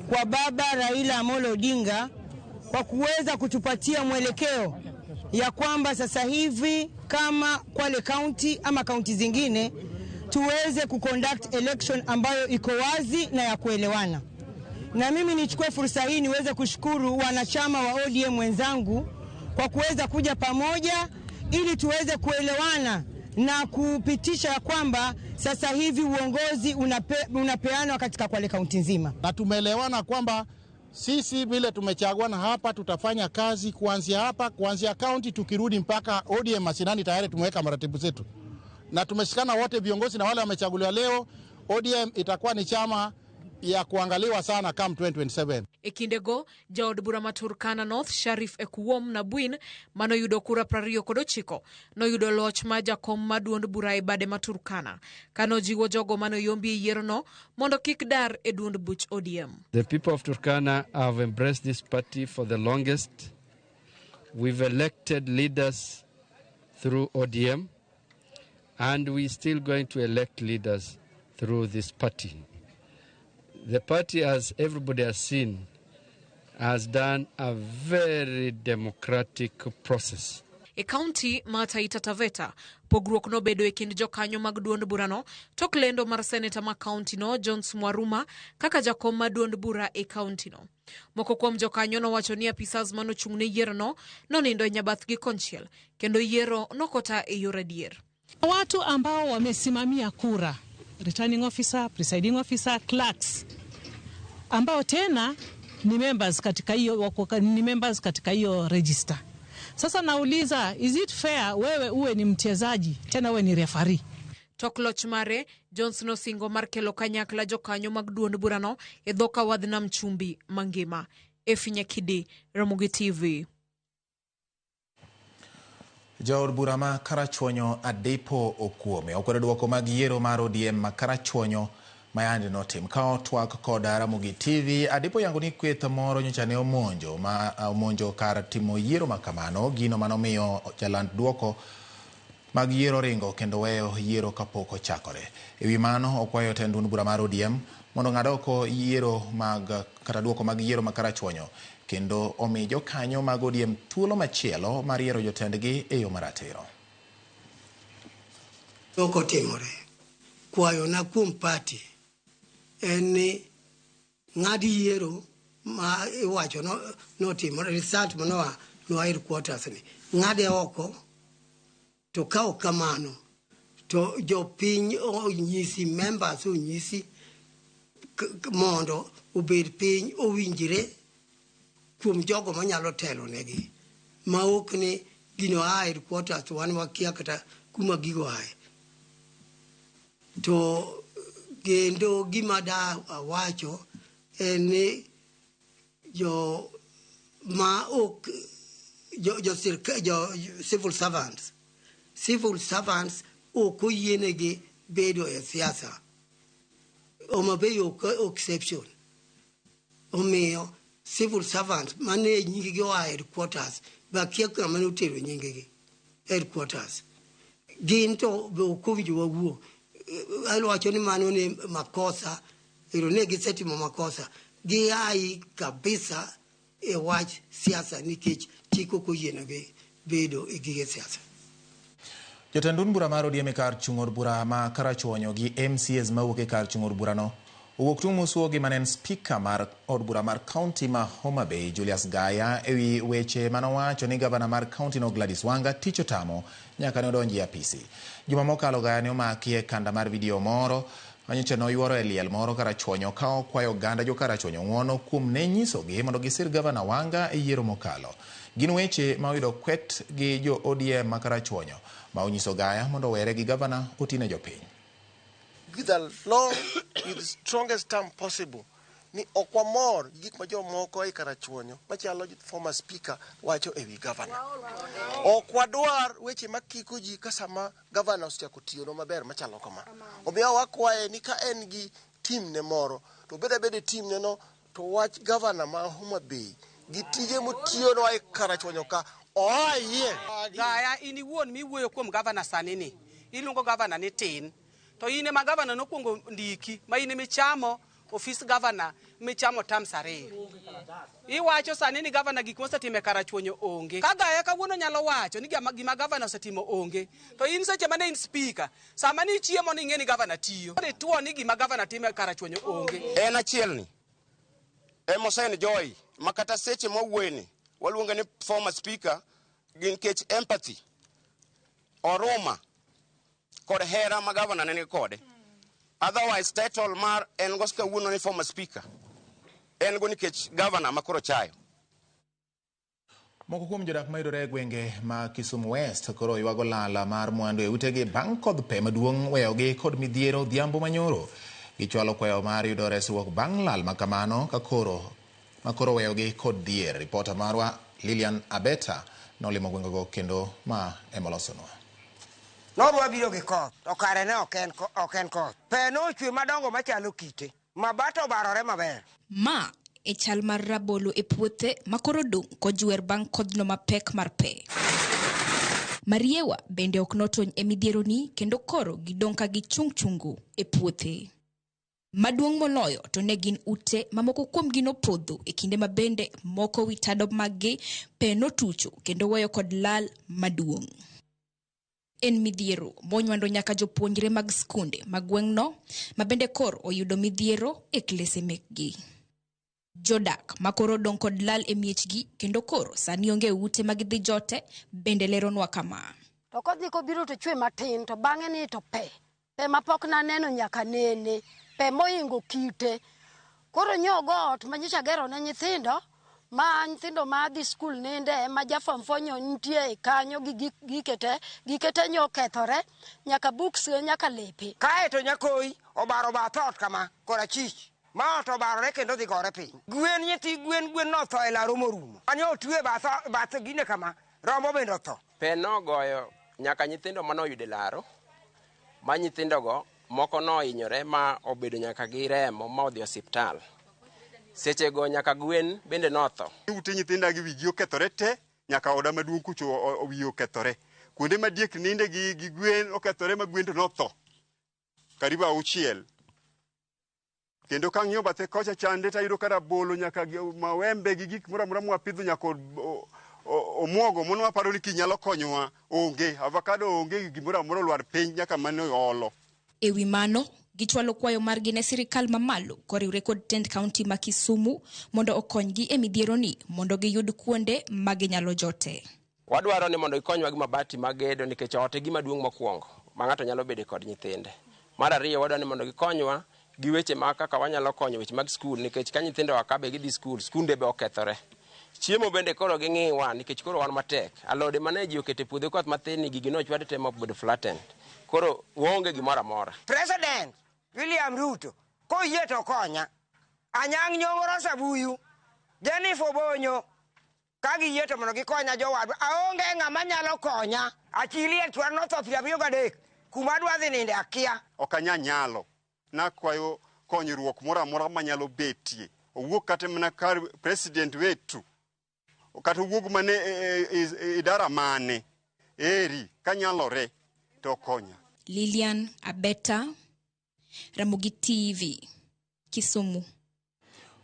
kwa baba Raila Amolo Odinga kwa kuweza kutupatia mwelekeo ya kwamba sasa hivi kama Kwale County ama kaunti zingine tuweze kuconduct election ambayo iko wazi na ya kuelewana. Na mimi nichukue fursa hii niweze kushukuru wanachama wa ODM wenzangu kwa kuweza kuja pamoja ili tuweze kuelewana na kupitisha ya kwamba sasa hivi uongozi unapeanwa katika Kwale County nzima. Na tumeelewana kwamba sisi vile tumechaguana hapa tutafanya kazi kuanzia county tukirudi mpaka ODM mashinani. Tayari tumeweka maratibu zetu na tumeshikana wote viongozi na wale wamechaguliwa leo. ODM itakuwa ni chama ya kuangaliwa sana kama 2027. Ekindego jaod bura ma Turkana North Sharif Ekuwom na Buin mano yudo kura 29 no yudo loch ma jakom ma duond bura e bade ma Turkana kano jiwo jogo mano yombi yiero no mondo kik dar e duond buch ODM. The people of Turkana have embraced this party for the longest. We've elected leaders through ODM and we're still going to elect leaders through this party. The party, as everybody has seen, has done a very democratic process. E kaunti ma Taita Taveta, pogruok no bedo e kind jokanyo mag duond burano, tok lendo mar seneta ma kaunti no Jones Mwaruma kaka jakom ma duond bura e kaunti no. Moko kuom jokanyo no wacho ni apisas mano chungne yiero no nindo e nyabath gi konchiel, kendo yiero nokota e yor adier. Watu ambao wamesimamia kura, returning officer, presiding officer, clerks, ambao tena ni members katika hiyo register. Sasa nauliza, is it fair wewe uwe ni mchezaji tena wewe ni referee? Tokloch mare Johnson Osingo mar kelo kanyakla jokanyo mag duond burano e dhoka wadhna mchumbi mangima. Efinya Kidi, Ramogi TV. Jaod bura ma Karachuonyo Adepo Okuome okwedo duoko mag yiero mar ODM ma Karachuonyo mayande notim ka otwak kod Ramogi TV. Adepo yango ni kweth moro nyocha ne omonjo kar timo yiero makamano, gino manomiyo jaland duoko mag yiero ringo kendo weyo yiero kapok ochakore. Ewi mano okwayo tend duond bura mar ODM mondo ng'ad oko yiero mag kata duoko mag yiero ma Karachuonyo kendo omi jokanyo mag ODM thuolo machielo mar yiero jotendgi e yo maratiro. Oko timore kwayo na kuom party en ni ng'adi yiero ma iwacho no timore result manoa no headquarters ni ng'ade oko to kao kamano to jopiny onyisi members onyisi mondo obed piny owinjire kuom jogo manyalo telo negi ma ok ni gino headquarters wan wakia kata kuma gigo ae. To gendo gima da wacho en ni jo civil servants ok oyienegi bedo e siasa. Omabe ok exception. Omiyo civil servants mane nyingigi oa headquarters bakia kama notero nyingigi headquarters gin to be okowinjo wawuo. Alwacho ni mano ne makosa, ne gisetimo makosa gi ai kabisa e wach siasa nikech chiko koyienegi bedo e gige siasa. Jotend duond bura mar ODM kar chung'or bura ma Karachuonyo gi MCAs mawuok e kar chung'or burano owuok tung' musuo gi manen speaker mar od bura mar kaunti ma Homa Bay Julius Gaya ewi weche manowacho ni gavana mar kaunti no Gladys Wanga tich otamo nyaka ne odonji apisi. Juma mokalo Gaya ne omaki e kanda mar video moro manyiche noyuoro e liel moro Karachuonyo ka okwayo oganda jo Karachuonyo ng'uono kuom ne nyisogi mondo gisir gavana Wanga e yiero mokalo. Gin weche ma oyudo kwet gi jo ODM ma Karachuonyo ma onyiso Gaya mondo were gi gavana otine jopiny. With the long, with the strongest term possible, ni okwamor gik ma jomoko e Karachuonyo machalo former speaker wacho ewi governor. Okwadwar weche makiko ji kasama governor osechako tiyo maber machalo kama. Omiyo wakwaye ni ka en gi team ne moro to bede team ne no to wach governor ma Homa Bay gi tije motiyo no e Karachuonyo ka oaye. Gaya ini wuon mi wuoyo kuom governor sani ni. Iluongo governor ni tin. To ine ma governor nokwongo ndiki ma ine michamo office governor michamo terms ariyo. Iwacho sani ni governor gik mosetime Karachuonyo onge. Ka Gaya kawuono nyalo wacho ni gima governor osetimo onge. To in seche mane in speaker, sama ni chiemo ni ng'eni governor tiyo. Ne tuo ni gima governor time Karachuonyo onge. En achiel ni. Emosen Joy makata seche mowuoyni waluonge ni former speaker gin kech empathy. Oruma kod hera ma governor nene kode. Otherwise title mar en goska wuono ni former speaker. En go nikech governor makoro chayo. Moko kuom jodak ma yudore e gwenge ma Kisumu West koro ywago lala mar mwandu e utegi bang' kodh pe maduong' weyogi kod midhiero odhiambo manyoro. Gichwalo kwayo mar yudo resruok bang' lal makamano ka koro weyogi kod dhier. Ripota marwa Lilian Abeta nolimo gwengego kendo ma emolosonwa. Norwa biro gi koth, to kare ne ok en koth. Pe nochwe madongo machalo kite, mabata obarore maber. Ma e chal mar rabolo e puothe makoro dong' kojwer bang' kodhno mapek mar pe. Mariewa bende ok notony e midhiero ni kendo koro gidong' ka gichung' chungu e puothe. Maduong' moloyo to ne gin ute mamoko kuom gino podho e kinde mabende moko witado maggi pe notucho kendo weyo kod lal maduong'. En midhiero monywando nyaka jopuonjre mag skunde magweng'no mabende kor oyudo midhiero e klese mekgi. Jodak makoro dong kod lal e miechgi kendo koro sani onge ute magidhi jote bende leronwa kama. To kodhi kobiro to chwe matin to bang'e ni to pe mapok na neno nyaka nene pe moingo kite. Koro nyogo ot manyicha gero ne nyithindo ma dhi skul ninde ma jafam fonyo nitie kanyo gi gikete nyo kethore nyaka books nyaka lepe. Kae to nyakoi obaro bathot kama kora chich. Ma to barore kendo dhi gore piny. Gwen nyithi gwen no tho e laro morumo. Anyo otwe bath gine kama rombo bende otho. Pe nogoyo nyaka nyithindo manoyude laro. Ma nyithindogo moko nohinyore ma obedo nyaka gi remo ma odhi osiptal. Sechego nyaka gwen bende notho. Ute nyithinda gi wigi okethore te nyaka oda maduong' kucho wiyi okethore. Kuonde ma diek ninde gi gwen okethore ma gwen to notho. Karibu 6. Kendo kang'iyo bathe kocha chande tayudo ka rabolo nyaka mawembe gi gik moro amora mwapidho nyaka omwogo mono waparo ni kinyalo konyowa onge. Avocado onge gimoro amora olwar piny nyaka mane olo. Ewi mano, gichwalo kwayo margi ne sirikal mamalo koriwre kod tend kaunti ma Kisumu mondo okonygi e midhieroni mondo giyud kuonde ma ginyalo jote. Wadwaro ni mondo gikonywa gi mabati magedo nikech ote gima duong' mokwongo ma ng'ato nyalo bedo kod nyithinde. Mar ariyo wadwaro ni mondo gikonywa gi weche ma kaka wanyalo konyo weche mag skul nikech ka nyithindo wakabe gidhi skul, skunde be okethore. Chiemo bende koro ging'iwa nikech koro wan matek. Alode mane ji okete puodho koth mathin ni gigi nochwade temo bedo flattened. Koro waonge gimoro amora. President William Ruto koyie to konya. Anyang' Nyong'o Sabuyu, Jennifer Bonyo ka giyie to mondo gikonya jowadwa. Aonge ng'ama nyalo konya. Achilie twar notho 23 kuma dwa dhi ninde akia. Ok nyalo. Nakwayo konyruok moro amora manyalo betie. Owuok kata mana kar president wetu. Kata owuok mane idara mane. Eri kanyalore to konya. Lilian Abeta, Ramogi TV, Kisumu.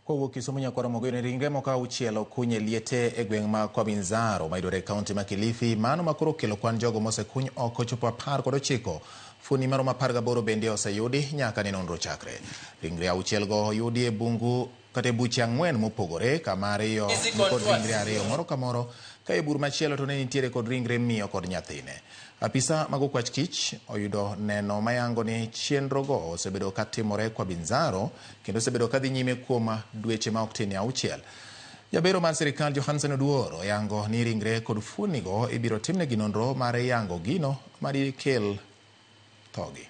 Kowuok Kisumu nyaka Ramogi ne ringre moko 6 okunye liete e gweng' ma Kwabinzaro mayudore e kaunti ma Kilifi. Mano makoro kelo kwan jogo mosekuny oko chopo 19. Funi maromo 18 bende oseyudi nyaka ne nonro chakre. Ringre 6 go oyudi e bungu kata e buche 4 mopogore kama ariyo kod ringre 2 moro ka moro ka e bur machielo to ne nitiere kod ringre miyo kod nyathine. Apisa mag okwach kich oyudo neno mayango ni chenrogo osebedo katimore Kwabinzaro kendo osebedo kadhi nyime kuom dweche ma ok tin 6. Jabero mar sirikal Johansen Oduor oyango ni ringre kod funigo ibiro timnegi nonro mar yango gino madikel thogi.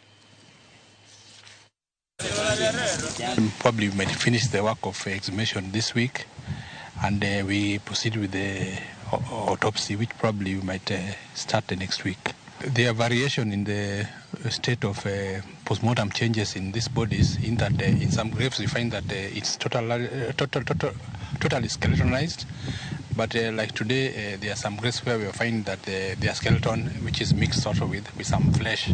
Probably we might finish the work of exhumation this week, and we proceed with the autopsy, which probably we might start the next week. There are variation in the state of postmortem changes in these bodies, in that in some graves we find that it's totally skeletonized. But like today, there are some graves where we find that their skeleton, which is mixed sort of with some flesh.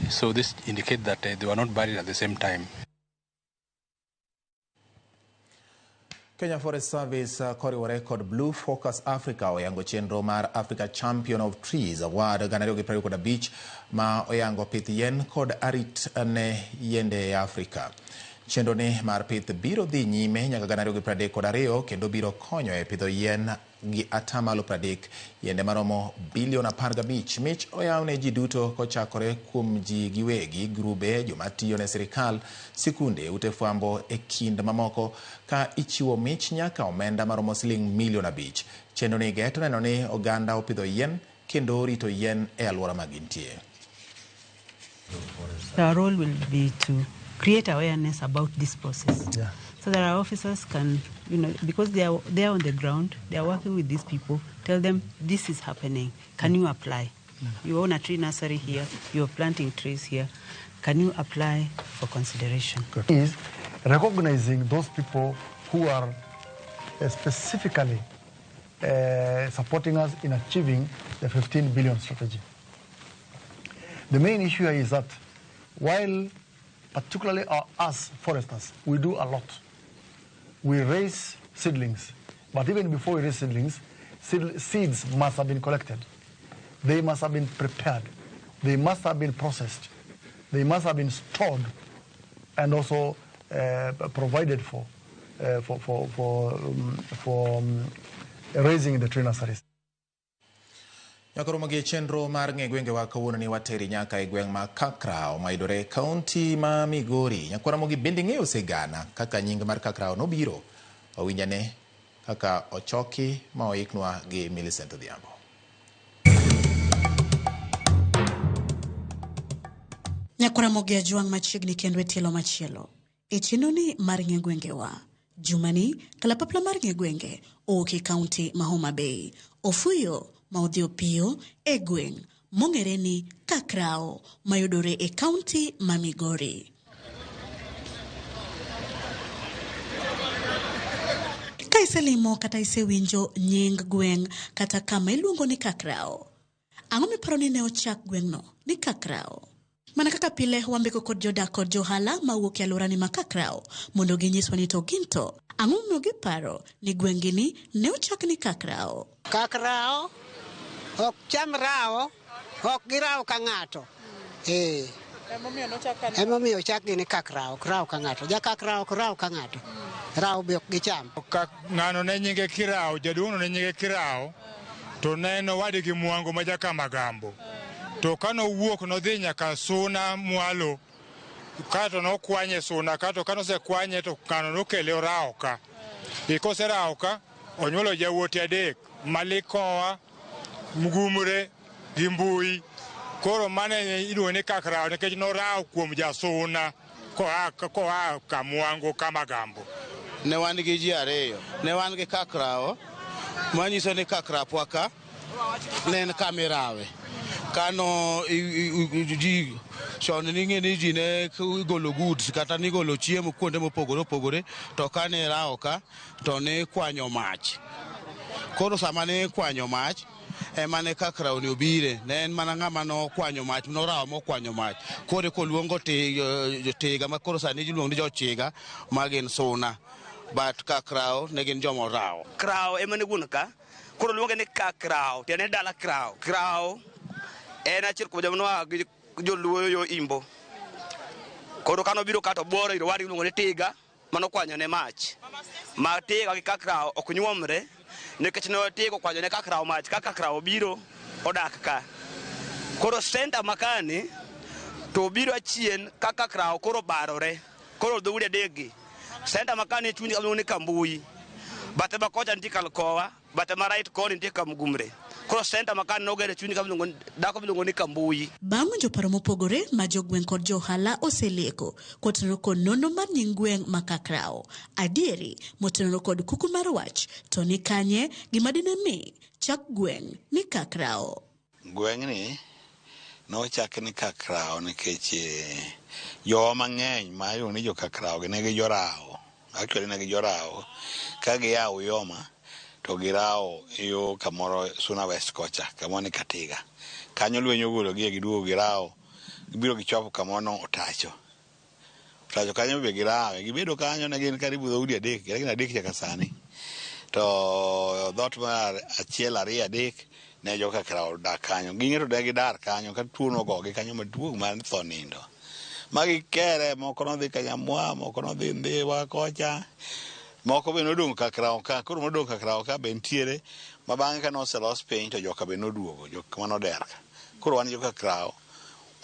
So this indicates that they were not buried at the same time. Kenya Forest Service koriwore kod Blue Focus Africa oyango chenro mar Africa Champion of Trees Award 2025 ma oyango pith yien kod arit ne yiende Afrika. Chenro ni mar pith biro dhi nyime nyaka 2032 kendo biro konyo e pidho yien gi atamalo 30 yiende maromo bilion 15. Mich oyawne ji duto kochakore kuom ji giwegi, grube, jomatiyo ne sirikal, sikunde, ute fwambo e kind mamoko ka ichiwo mich nyaka omenda maromo siling milion 5. Chenro ni geto neno ni oganda opidho yien kendo rito yien e alwora magintie. Our role will be to create awareness about this process. Yeah. So that our officers can, because they are on the ground, they are working with these people, tell them this is happening. Can you apply? You own a tree nursery here, you're planting trees here. Can you apply for consideration? Is recognizing those people who are specifically supporting us in achieving the 15 billion strategy. The main issue is that while particularly us foresters, we do a lot. We raise seedlings, but even before we raise seedlings, seeds must have been collected. They must have been prepared. They must have been processed. They must have been stored and also provided for raising the tree nurseries. Nyakoromo gi chenro mar ng'e gwenge wa kawuono ni wateri nyaka e gweng' ma Kakrao maidore kaunti ma Migori. Nyakoromo gi bende ng'eyo sigana kaka nying mar Kakrao nobiro owinjane kaka ochoki ma oiknwa gi Millicent Odhiambo. Nyakoromo gi ajuang' machiegni kendo e tielo machielo. E chenoni mar ng'e gwenge wa. Jumani kalapapla mar ng'e gwenge oke kaunti ma Homa Bay. Ofuyo ma odhio piyo e gweng' mong'ere ni Kakrao mayudore e kaunti ma Migori. Ka iselimo kata isewinjo nying gweng' kata kama iluongo ni Kakrao, ang'o miparo ni ne ochak gweng'no ni Kakrao? Mana kaka pile wambeko kod jodak kod johala mawuok e alworani ma Kakrao mondo ginyiswa ni to ginto ang'o momiyo giparo ni gweng'gini ne ochak ni Kakrao. Kakrao ok cham rao, ok girao ka ng'ato. Emomiyo ochak ni Kakrao, krao ka ng'ato. Ja Kakrao ok rao ka ng'ato. Rao be ok gicham. Ng'ano ne nyinge Kirao, jaduong'no ne nyinge Kirao, to neno wadgi Mwango ma Jakamagambo. To kano wuok nodhi nyaka Suna Mwalo, kato nokwanye Suna, kato kanosekwanye to ng'ano nokele rao ka. Kose rao ka, onyuolo jawuote adek, Malikowa, Mugumre, Gimbui. Koro mane iluongo ni Kakrao nikech norao kuom jasuna koa ka Mwango Kamagambo. Ne wan gi ji ariyo. Ne wan gi Kakrao, manyiso ni Kakrapwa ka ne en kamirawe. Kano ji chon ning'e ni ji ne igolo goods kata nigolo chiemo kuonde mopogore opogore, to kane rao ka to ne kwanyo mach. Koro sama ne kwanyo mach ema ne Kakrao ni obire, ne en mana ng'ama no kwanyo mach, norao mokwanyo mach. Koro koluongo tiga ma koro sani iluongo ni jochiga ma gin Suna, but Kakrao ne gin jomo rao. Krao ema ne wuon ka, koro luonge ni Kakrao, tiende dala Krao. Krao en achiel kuom joma gi joluo yo Imbo. Koro kano biro kato boro iro wadi iluongo ni tiga mano kwanyo ne mach. Ma tiga gi Kakrao ok nyuomre nikech ne tigo kwanyo ne Kakrao mach, ka Kakrao biro odak ka. Koro center makani to biro achien ka Kakrao koro barore. Koro dhoudi adegi. Center makani chuny kaluongo ni Kambui. Bathe makocha nitie Kalkowa, bathe ma right koni nitie Kamugumre. Koro center makani nogere chuny kaluongo dako miluongo ni Kambui. Bang' winjo paro mopogore ma jogweng' kod johala oselieko kotenore kod nono mar nying gweng' ma Kakrao. Adieri motenore kod kuku mar wach to ni kanye gima dine mi chak gweng' ni Kakrao. Gweng'ni nochak ni Kakrao nikech jo mang'eny ma iluongo ni jo Kakrao ne gi jorao. Actually ne gi jorao ka giyawo Yoma to girao yo kamoro Suna West kocha kamoro ni Katiga. Kanyo lweny ogologi giduogo girao, gibiro gichopo kamoro Otacho. Otacho kanyo be girao, gibedo kanyo ne gin karibu dhoudi adek, gin adek nyaka sani. To dhot mar achiel ariyo adek ne jo Kakrao dak kanyo. Ging'eto de gidar kanyo ka tuo nogogi kanyo maduong' mar tho nindo. Magi kere moko nodhi Kanyamwa, moko nodhi Ndhiwa kocha. Moko be nodong' Kakrao ka, koro nodong' Kakrao ka be ntiere, ma bang'e ka noselos piny to joka be noduogo, joka manoder ka. Koro wan jo Kakrao,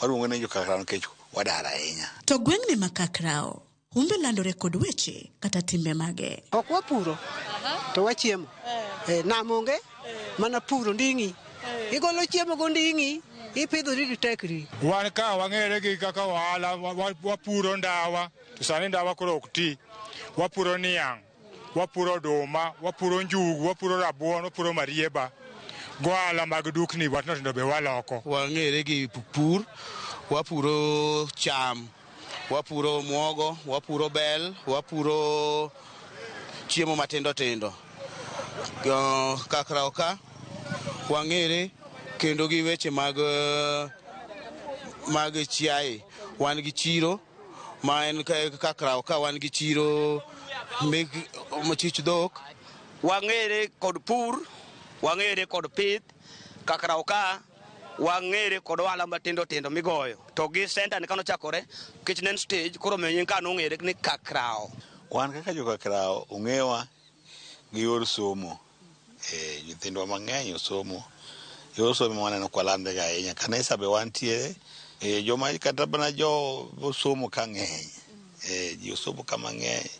waluongo ni jo Kakrao nikech wadar ahinya. To gweng'ni ma Kakrao, humbe landore kod weche kata timbe mage. Ok wapuro, to wachiemo. Nam onge, mana puro nding'i. Igolo chiemo go nding'i, ipidho ri tekri. Wan ka wang'ere gi kaka wahala, wapuro ndawa, to sani ndawa koro ok ti. Wapuro niang', wapuro oduma, wapuro njugu, wapuro rabuon, wapuro marieba. Gohala mag dukni watno be waloko. Wang'ere gi pur, wapuro cham, wapuro muogo, wapuro bel, wapuro chiemo matindo tindo. Kakrao ka wang'ere kendo gi weche mag chiaye. Wan gi chiro ma en Kakrao ka wan gi chiro mek machich dhok. Wang'ere kod pur, wang'ere kod pith, Kakrao ka wang'ere kod ohala matindo tindo migoyo. To gi center ni kano chakore, kitchen stage koro menyin ka nong'ere ni Kakrao. Wan kaka jo Kakrao ong'ewa gi yor somo. Nyithindwa mang'eny osomo. Yor somo waneno kwalande ga ahinya. Kanisa be wantie joma kata bana jo somo ka ng'eny. Jo somo ka mang'eny.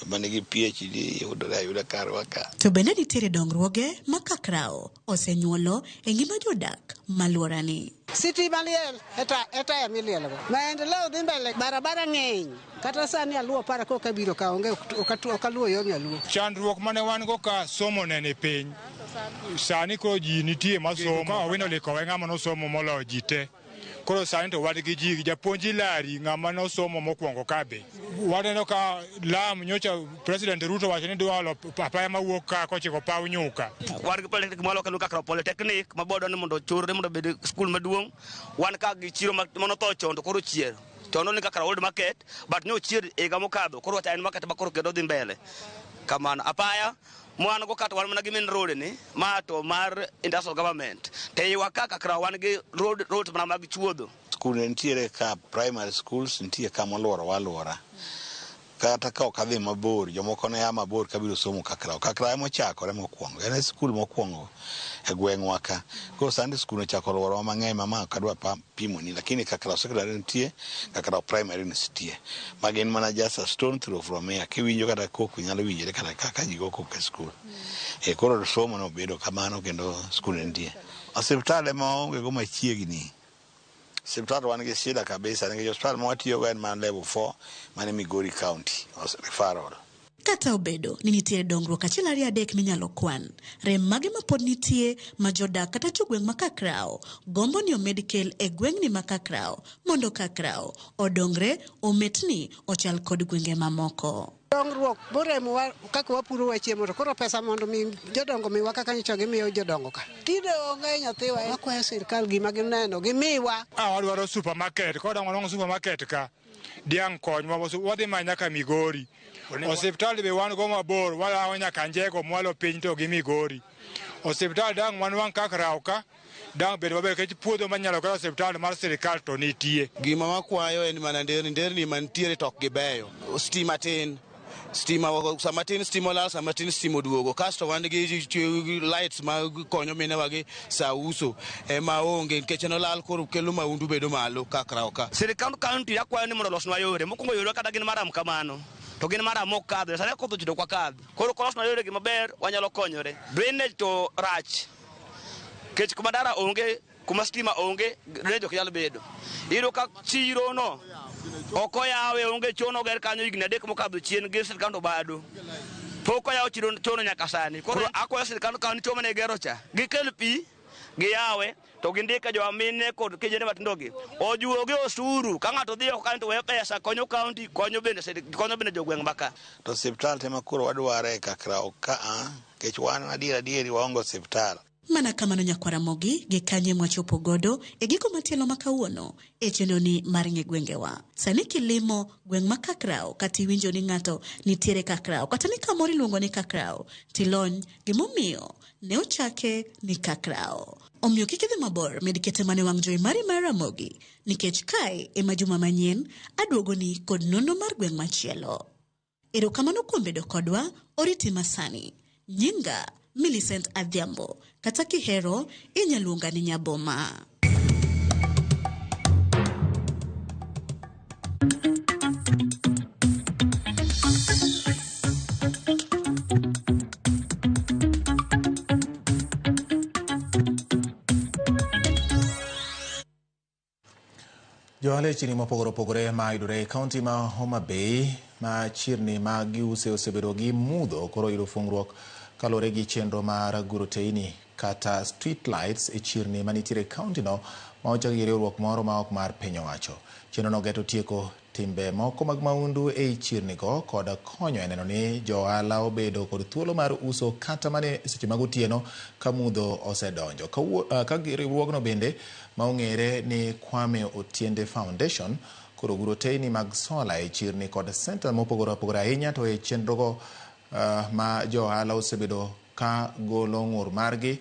Manigi PhD yuda karwa ka. To bende nitiere dongruoge ma Kakrao osenyuolo e ngima jodak maluorani. Sitima liel eta ya miliel go. Maendeleo dhi mbele, barabara ng'eny. Kata sani aluo para ko kabiro ka onge okaluo yo aluo. Chandruok mane wan go ka somo nene piny. Sani ko ji nitie masomo ka wino liko ng'ama no somo molo jite. Koro sani to wad gi ji japuonji lari ng'ama no somo mokwongo kabe. Waneno ka lam nyocha President Ruto wacho ni dwalo apaya mawuok ka kochiko paw nyuka. Wan gi polytechnic mwalo kanu Kakrao Polytechnic mabodo ni mondo churre mondo bed skul maduong'. Wan ka gi chiro mano to chondo koro chier. Chondo ni Kakrao Old Market but no chier ega mokadho koro wacha en market ma koro kedo dhi mbele. Kamano apaya mwana go kata wan mana gi main road ni ma to mar industrial government. Te waka Kakrao wan gi road mana mag chuodho. Skul nitiere ka primary schools nitiere ka moluoro walora. Kata ka okadhi mabor, jomoko ne ya mabor kabiro somo Kakrao. Kakrao mochakore mokwongo. En skul mokwongo e gweng'wa ka. Ko Sunday school ochako luoro mang'eny mama kadwa pimo ni lakini Kakrao secondary nitie, Kakrao primary nitie. Magin mana just a stone throw from here. Kiwinjo kata koko nyalo winjore kata kaka ji go koko e skul. Koro somo no bedo kamano kendo skul nitie. Osiptale maonge go machiegni. Siptalo wan gi shida kabisa nikech hospital mawatiyo go en man level 4 mane Migori County referral. Kata obedo ni nitiere dongruok achiel ariyo adek minyalo kwan, rem mage mapod nitie ma jodak kata jogweng' ma Kakrao gombo ni omed kel e gweng'ni ma Kakrao mondo Kakrao odongre ometni ochal kod gwenge mamoko. Dongruok boremo kaka wapuro wachiemo to koro pesa mondo mi jodongo miwa kaka nyicho gimiyo jodongo ka. Tinde onge nyathiwa wakwayo sirkal gima gineno gimiwa. Wadwaro supermarket, koda ng'onong supermarket ka. Diang' konywa wadhi manya ka Migori. Osiptal be wan go mabor, walawo nyaka Njego mwalo piny to gi Migori. Osiptal dang' wan wang' Kakrao ka. Dang' bedo maber kech puodho manyalo kaka osiptal mar sirkal to nitie. Gima wakwayo en mana nderni mantiere tok gibeyo. Stima tin. Stima sama tin stima olal sama tin stima oduogo kasto wan gi lights ma konyo mine wagi sa uso ma onge nikech no lal koro kelo maundu bedo malo Kakrao ka. Sirikal county yakwayo ni mondo losnwa yore mokwongo yore kata gin maram kamano to gin maram mokadho sani kodho chido kwa kadho koro kolosnwa yore gi maber wanyalo konyore. Drainage to rach kech kuma dara onge kuma stima onge drainage ok nyalo bedo. Iro ka chiro no oko yawe onge chono ger kanyo igni adek mokadho chien gi sirkal bado poko yawo chiro chono nyaka sani koro akwayo sirkal kan choma ne gero cha gikel pi gi yawe to gindika jo amine kod kijene matindo gi ojuoge osuru ka ng'ato dhi oko kanto we pesa konyo county konyo bende jogweng' maka. To siptal tema koro wadware Kakrao ka kech wan adieri waongo siptal. Mana kamano nyakwaramogi gi kanye mwachopo godo e giko matielo makawuono e chenoni mar ng'e gwengewa. Sani kilimo gweng' ma Kakrao kati winjo ni ng'ato nitiere Kakrao kata ni kamori luongo ni Kakrao tilony gimomiyo ne ochake ni Kakrao. Omiyo kikidhi mabor medikete mane wang' jowi mari mar Ramogi nikech kae e majuma manyien aduogo ni kod nono mar gweng' machielo. Erokamano kuom bedo kodwa oriti masani. Nyinga Millicent Adhiambo kata kihero inyaluonga ni Nyaboma. Johala chini mopogore opogore ma yudore kaunti ma Homa Bay ma chirni ma giuse osebedo gi mudho koro yudo fungruok kalore gi chenro mar guro teini kata street lights e chirni manitiere kaunti no ma ochak gi riwruok moro ma ok mar piny owacho. Chenro no geto tieko timbe moko mag maundu e chirni go kod konyo e neno ni johala obedo kod thuolo mar uso kata mane seche mag otieno ka mudho osedonjo. Ka riwruogno bende ma ong'ere ni Kwame Otiende Foundation koro guro teyni mag sola e chirni kod senta mopogore opogore ahinya to e chenrogo ma jo ohala osebedo ka golo ng'ur margi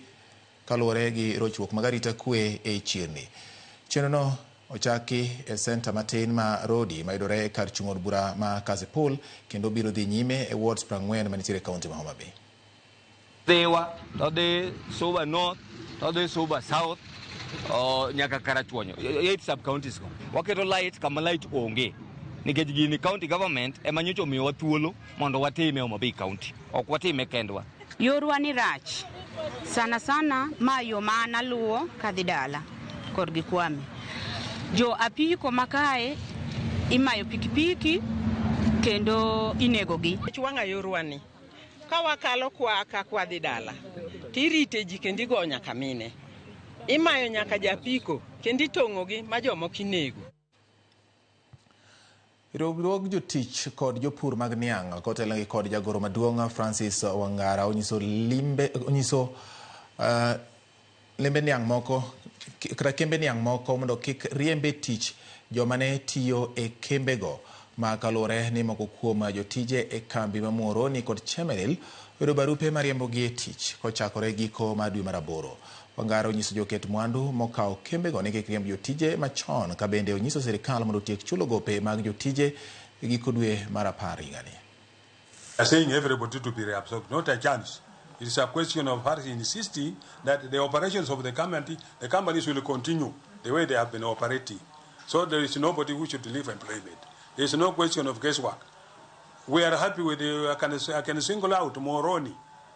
kaluwore gi rochruok mag arita kwe e chirni. Chenrono ochaki e senta matin ma Rodi mayudore e kar chung' od bura ma Kasipul kendo biro dhi nyime e wards 40 manitiere e kaunti ma Homa Bay. Dewa, tode Suba North, tode Suba South, nyaka Karachuonyo. 8 sub-counties go. Waketo light kama light onge. Nikech gini county government ema nyocha omiyowa thuolo mondo watime Homa Bay County. Ok watime kendwa. Yorwa ni rach. Sana sana ma yo mana luwo kadhi dala kod gikwame. Jo apiko makae imayo pikipiki kendo inegogi. Chwanga yorwa ni. Ka wakalo kwa dhi dala. Tirite ji kendo igo nyaka mine. Imayo nyaka japiko kendo itong'ogi ma jomoko inego. Riwruog jotich kod jopur mag niang' kotelnegi kod jagoro maduong' Francis Wangara onyiso lembe niang' moko kata kembe niang' moko mondo kik riembe tich joma ne tiyo e kembego ma kaluwore ni moko kuom jotije e kambi ma Muhoroni kod Chemelil yudo barupe mariembogi e tich kochakore giko mar dwe mar aboro. Wangara onyiso joket mwandu mokawo kembego ni kik riemb jotije machon ka bende onyiso sirikal mondo tiek chulo gope mag jotije e giko dwe mar apar higani. Saying everybody to be reabsorbed, not a chance. It is a question of her insisting that the operations of the companies will continue the way they have been operating. So there is nobody who should leave employment. There is no question of guesswork. We are happy with I can single out Muhoroni.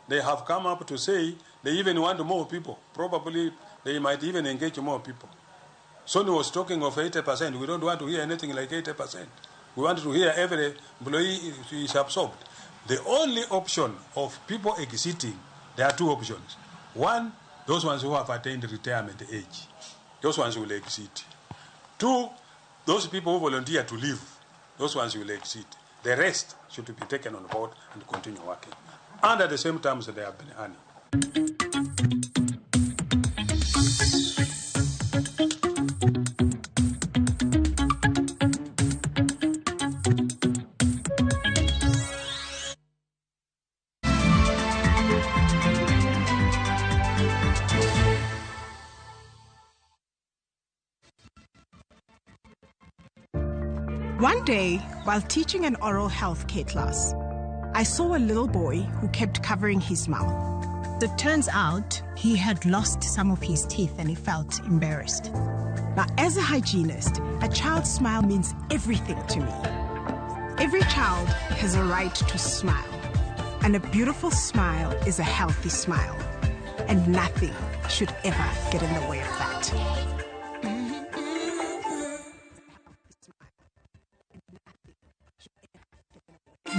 They have come up to say they even want more people. Probably they might even engage more people. Sony was talking of 80%. We don't want to hear anything like 80%. We want to hear every employee is absorbed. The only option of people exiting, there are two options. One, those ones who have attained retirement age. Those ones will exit. Two, those people who volunteer to leave. Those ones will exit. The rest should be taken on board and continue working. And at the same time, they have been earning. One day, while teaching an oral health care class, I saw a little boy who kept covering his mouth. It turns out he had lost some of his teeth and he felt embarrassed. Now, as a hygienist, a child's smile means everything to me. Every child has a right to smile, and a beautiful smile is a healthy smile, and nothing should ever get in the way of that.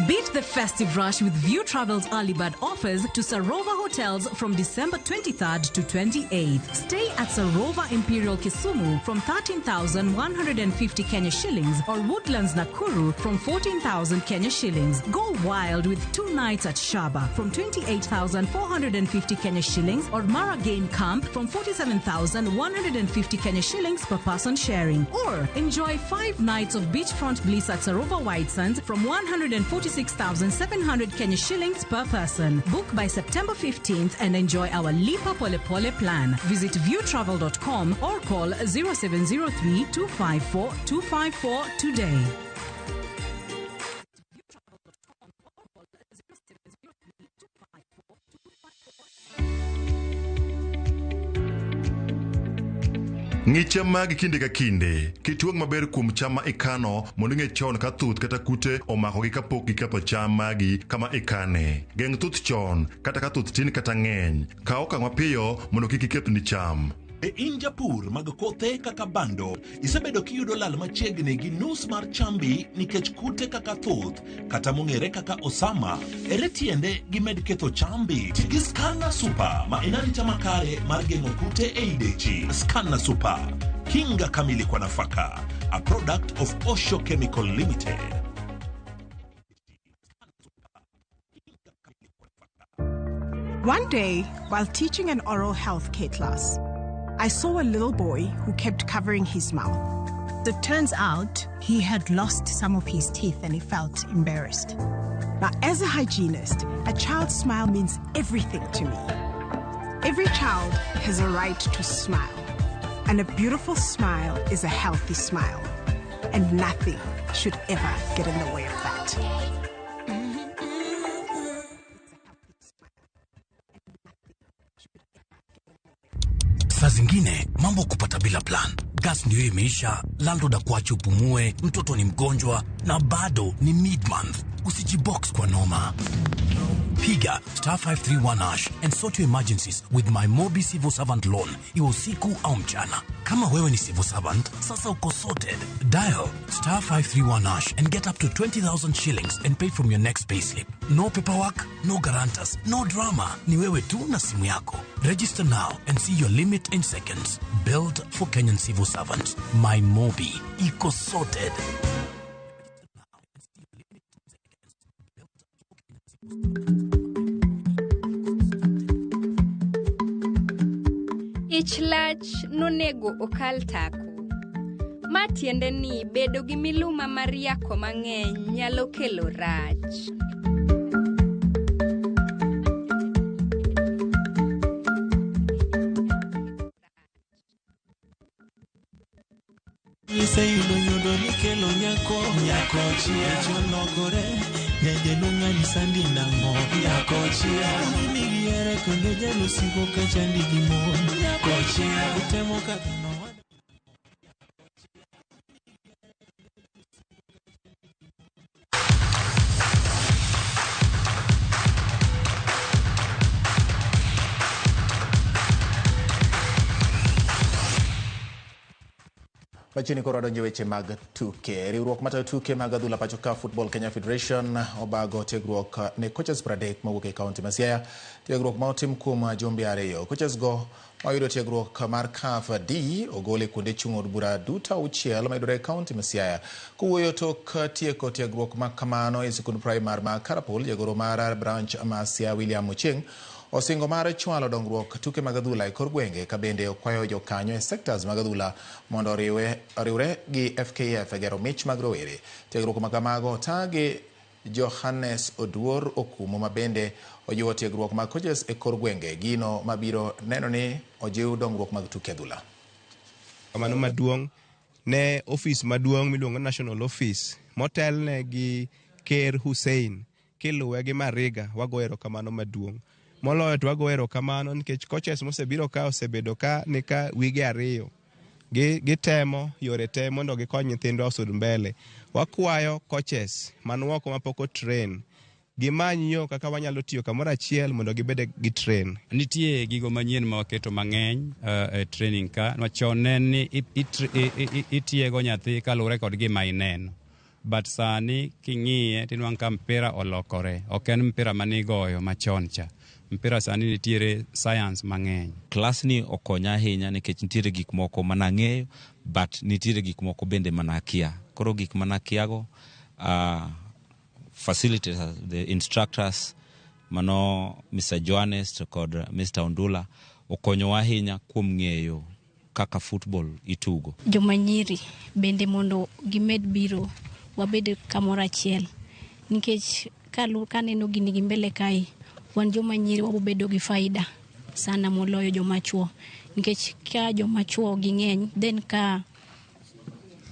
Beat the festive rush with View Travel's early bird offers to Sarova hotels from December 23rd to 28th. Stay at Sarova Imperial Kisumu from 13,150 Kenya shillings or Woodlands Nakuru from 14,000 Kenya shillings. Go wild with 2 nights at Shaba from 28,450 Kenya shillings or Mara Game Camp from 47,150 Kenya shillings per person sharing. Or enjoy 5 nights of beachfront bliss at Sarova White Sands from 146,700 Kenya shillings per person. Book by September 15th and enjoy our Lipa Pole Pole plan. Visit viewtravel.com or call 0703 254 254 today. Ng'i cham magi kinde ka kinde. Kituog maber kuom cham ma ikano mondo ing'e chon ka thuth kata kute omakogi kapok giketho cham magi kama ikane. Geng' thuth chon kata ka thuth tin kata ng'eny. Kaw okang' mapiyo mondo kik ikethni cham. E in japur mag kothe kaka bando, isebedo kiyudo lal machiegni gi nus mar chambi nikech kute kaka thuth kata mong'ere kaka osama, ere tiende gimed ketho chambi. Gi Scanner Super ma en arita makare mar geng'o kute e idechi. Scanner Super, kinga kamili kwa nafaka, a product of Osho Chemical Limited. One day, while teaching an oral health care class, I saw a little boy who kept covering his mouth. But it turns out he had lost some of his teeth and he felt embarrassed. Now, as a hygienist, a child's smile means everything to me. Every child has a right to smile. And a beautiful smile is a healthy smile. And nothing should ever get in the way of that. Saa zingine mambo kupata bila plan. Gas ndio imeisha, landlord akuache upumue, mtoto ni mgonjwa na bado ni mid-month. Usijibox kwa noma. Piga *531# and sort your emergencies with my Mobi Civil Servant loan. Iwe usiku au mchana. Kama wewe ni civil servant, sasa uko sorted. Dial *531# and get up to 20,000 shillings and pay from your next payslip. No paperwork, no guarantors, no drama. Ni wewe tu na simu yako. Register now and see your limit in seconds. Built for Kenyan civil servants. My Mobi. Iko sorted. Ich lach nonego okal tako. Matiende ni bedo gi miluma mar yako mang'eny nyalo kelo rach. Sayudo nyudo ni kelo nyako chia chologore nede nung'ani sandi nang'o nyako chia migiere kondo jalo siko kachandi gi mon nyako chia utemo kadhano. Machini koro donjo weche mag tuke. Riwruok matayo tuke mag adhula pacho ka Football Kenya Federation obago tiegruok ne coaches 30 mawuok e kaunti ma Siaya. Tiegruok ma otim kuom jumbe ariyo. Coaches go oyudo tiegruok mar CAF D ogole kuonde chung' od bura duto 6 mayudore e kaunti ma Siaya. Kowuoyo tok tieko tiegruok ma kamano e sikund primar ma Karapol, jagoro mar branch ma Siaya William Mucheng osingo mar chwalo dongruok tuke mag adhula e kor gwenge ka bende okwayo jokanyo e sectors mag adhula mondo oriwre gi FKF e gero mich mag rowere. Tiegruok ma kamago tagi Johannes Oduor Okumo ma bende ojiwo tiegruok mag coaches e kor gwenge, gino mabiro neno ni ojiw dongruok mag tuke adhula. Kamano maduong' ne office maduong' miluongo National Office motelne gi Ker Hussein kiluwe gi Mariga, wagoero kamano maduong'. Moloyo to wagoero kamano nikech coaches mosebiro ka osebedo ka nika wige ariyo gitemo yore te mondo gikony nyithindwa osud mbele. Wakwayo coaches manuoko mapoko train gimany yo kaka wanyalo tiyo kamoro achiel mondo gibede gi train. Nitie gigo manyien ma waketo mang'eny e training ka wachon ni itiego nyathi kalure kod gima ineno. But sani king'iye tinwang' ka mpira olokore, ok en mpira manigoyo machon cha. Mpira sani nitiere science mang'eny. Klas ni okonya ahinya nikech nitiere gik moko manang'eyo, but nitiere gik moko bende manakia. Koro gik manakiago facilities, the instructors mano Mr. Johannes to kod Mr. Ondula okonyo ahinya kuom ng'eyo kaka football itugo. Jomanyiri bende mondo gimed biro wabed kamoro achiel nikech kaneno gini gi mbele kai wan jomanyiri wabobedo gi faida sana moloyo jomachuo nikech ka jomachuo ging'eny then ka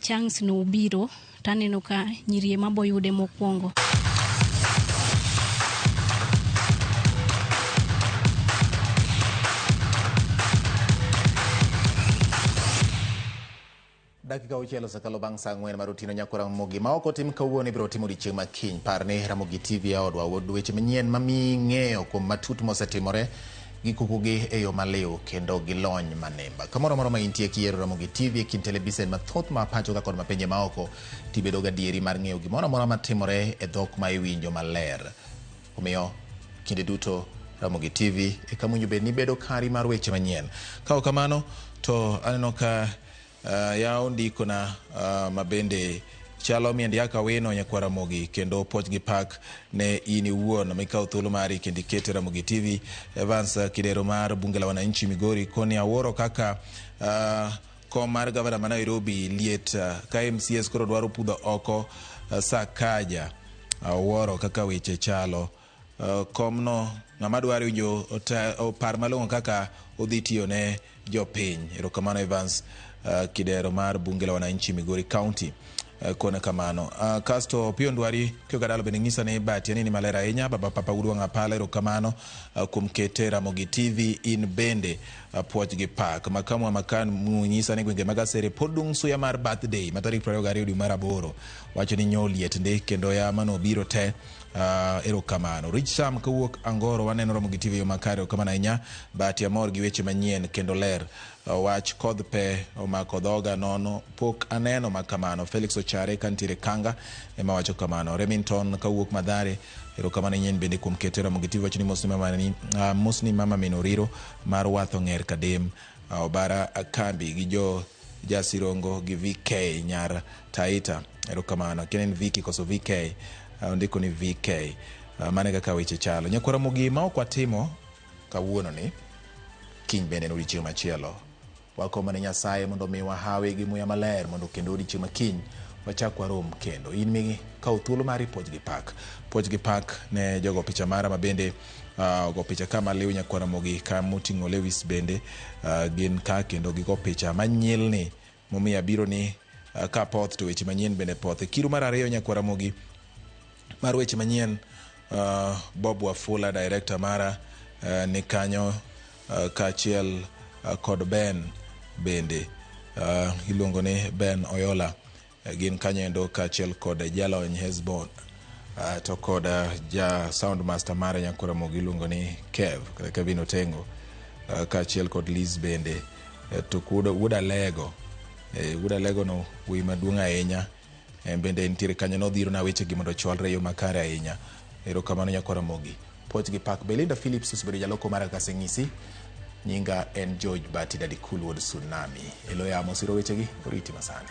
chance no biro taneno ka nyiri maboyude mokwongo. Dakika uchielo sakalo bang' saa 4 mar otieno nyako Ramogi ma ok otim kawuono ibiro timo odiechieng' ma kiny. Parne Ramogi TV odwa weche manyien mami ng'eyo kuom matut mosetimore gi kukugi e yo maliw kendo gi lony manemba. Kamoro moro ma intie kiero Ramogi TV e kin televisen mathoth ma pacho ka kod mapenje ma oko tibedo gadieri mar ng'eyo gimoro amora matimore e dhok ma iwinjo maler. Omiyo kinde duto Ramogi TV e kamunyo bed ni bedo kari mar weche manyien. Kao kamano to aneno ka yao ndiko na mabende chalo miendi yaka weno nyakwa Ramogi kendo poch gi pak ne ini uon mikao thuolo mari kendi kete Ramogi TV. Evans Kidero mar bunge la wananchi Migori koni aworo kaka kom mar gavana ma Nairobi liet ka MCS koro dwaro pudho oko Sakaja wuoro kaka weche chalo. Komno ng'ama dwaro winjo par malong'o kaka odhi tiyo ne jopiny. Erokamano Evans Kidero mar bunge la wananchi Migori County. Kone kamano kasto pio ndwari kyo gadalo bende ng'isa ne bati yani ni malera ahinya baba papa udwa ng'apala. Erokamano kuom kete Ramogi TV in bende puoch gi pak makamu makan ng'isa ne gwenge magasere podung suya mar birthday matari 22 dwe mar 8 wacho ni nyoliet nde kendo ya mano biro te. Erokamano Rich Sam kawuok Angoro waneno Ramogi TV yo makare. Erokamano ahinya bati amor gi weche manyien kendo ler wach kodh pe omako dhoga nono pok aneno makamano. Felix Ochare kantire Kanga ema wacho kamano. Remington kawuok Madhare. Erokamano nyen bende kuom kete Ramogi TV wacho ni Musni mama Minoriro mar watho ng'er kadem obara kambi gi jo Jasirongo gi VK nyar Taita. Erokamano kenen Viki koso VK ndiko ni VK. Mane kaka weche chalo nyakwara Ramogi ma ok watimo kawuono ni kiny bende no odiochieng' machielo wakomane Nyasaye mondo mi wahawe gi muya maler mondo kendo odiochieng' makiny wachak warom kendo. In mi kaw thuolo mari puoch gi pak ne jogo picha mara mabende go picha kama liw nyakwara Ramogi ka moting'o Lewis bende gin ka kendo gigo picha manyilni momiya biro ni ka poth to weche manyien bende poth. Kiru mar 2 nyakwara Ramogi mar weche manyien Bob Wafula director mara ni kanyo kachiel kod Ben bende iluongo ni Ben Oyola gin kanyendo kachiel kod Jalony Hezbon to kod ja sound master mara nyakwara Ramogi iluongo ni Kevin Otengo kachiel kod Liz bende to Wuda Lego no wi maduong' ahinya bende nitiere kanyo nodhiro na weche gi mondo chwalre yo makare ahinya. Erokamano nyakwara Ramogi puoch gi pak. Belinda Phillips osebedo jaloko mara kaseng'isi. Nyinga en George Bati Daddy Cool Wod Tsunami. Eloya mosiro weche gi oriti masane.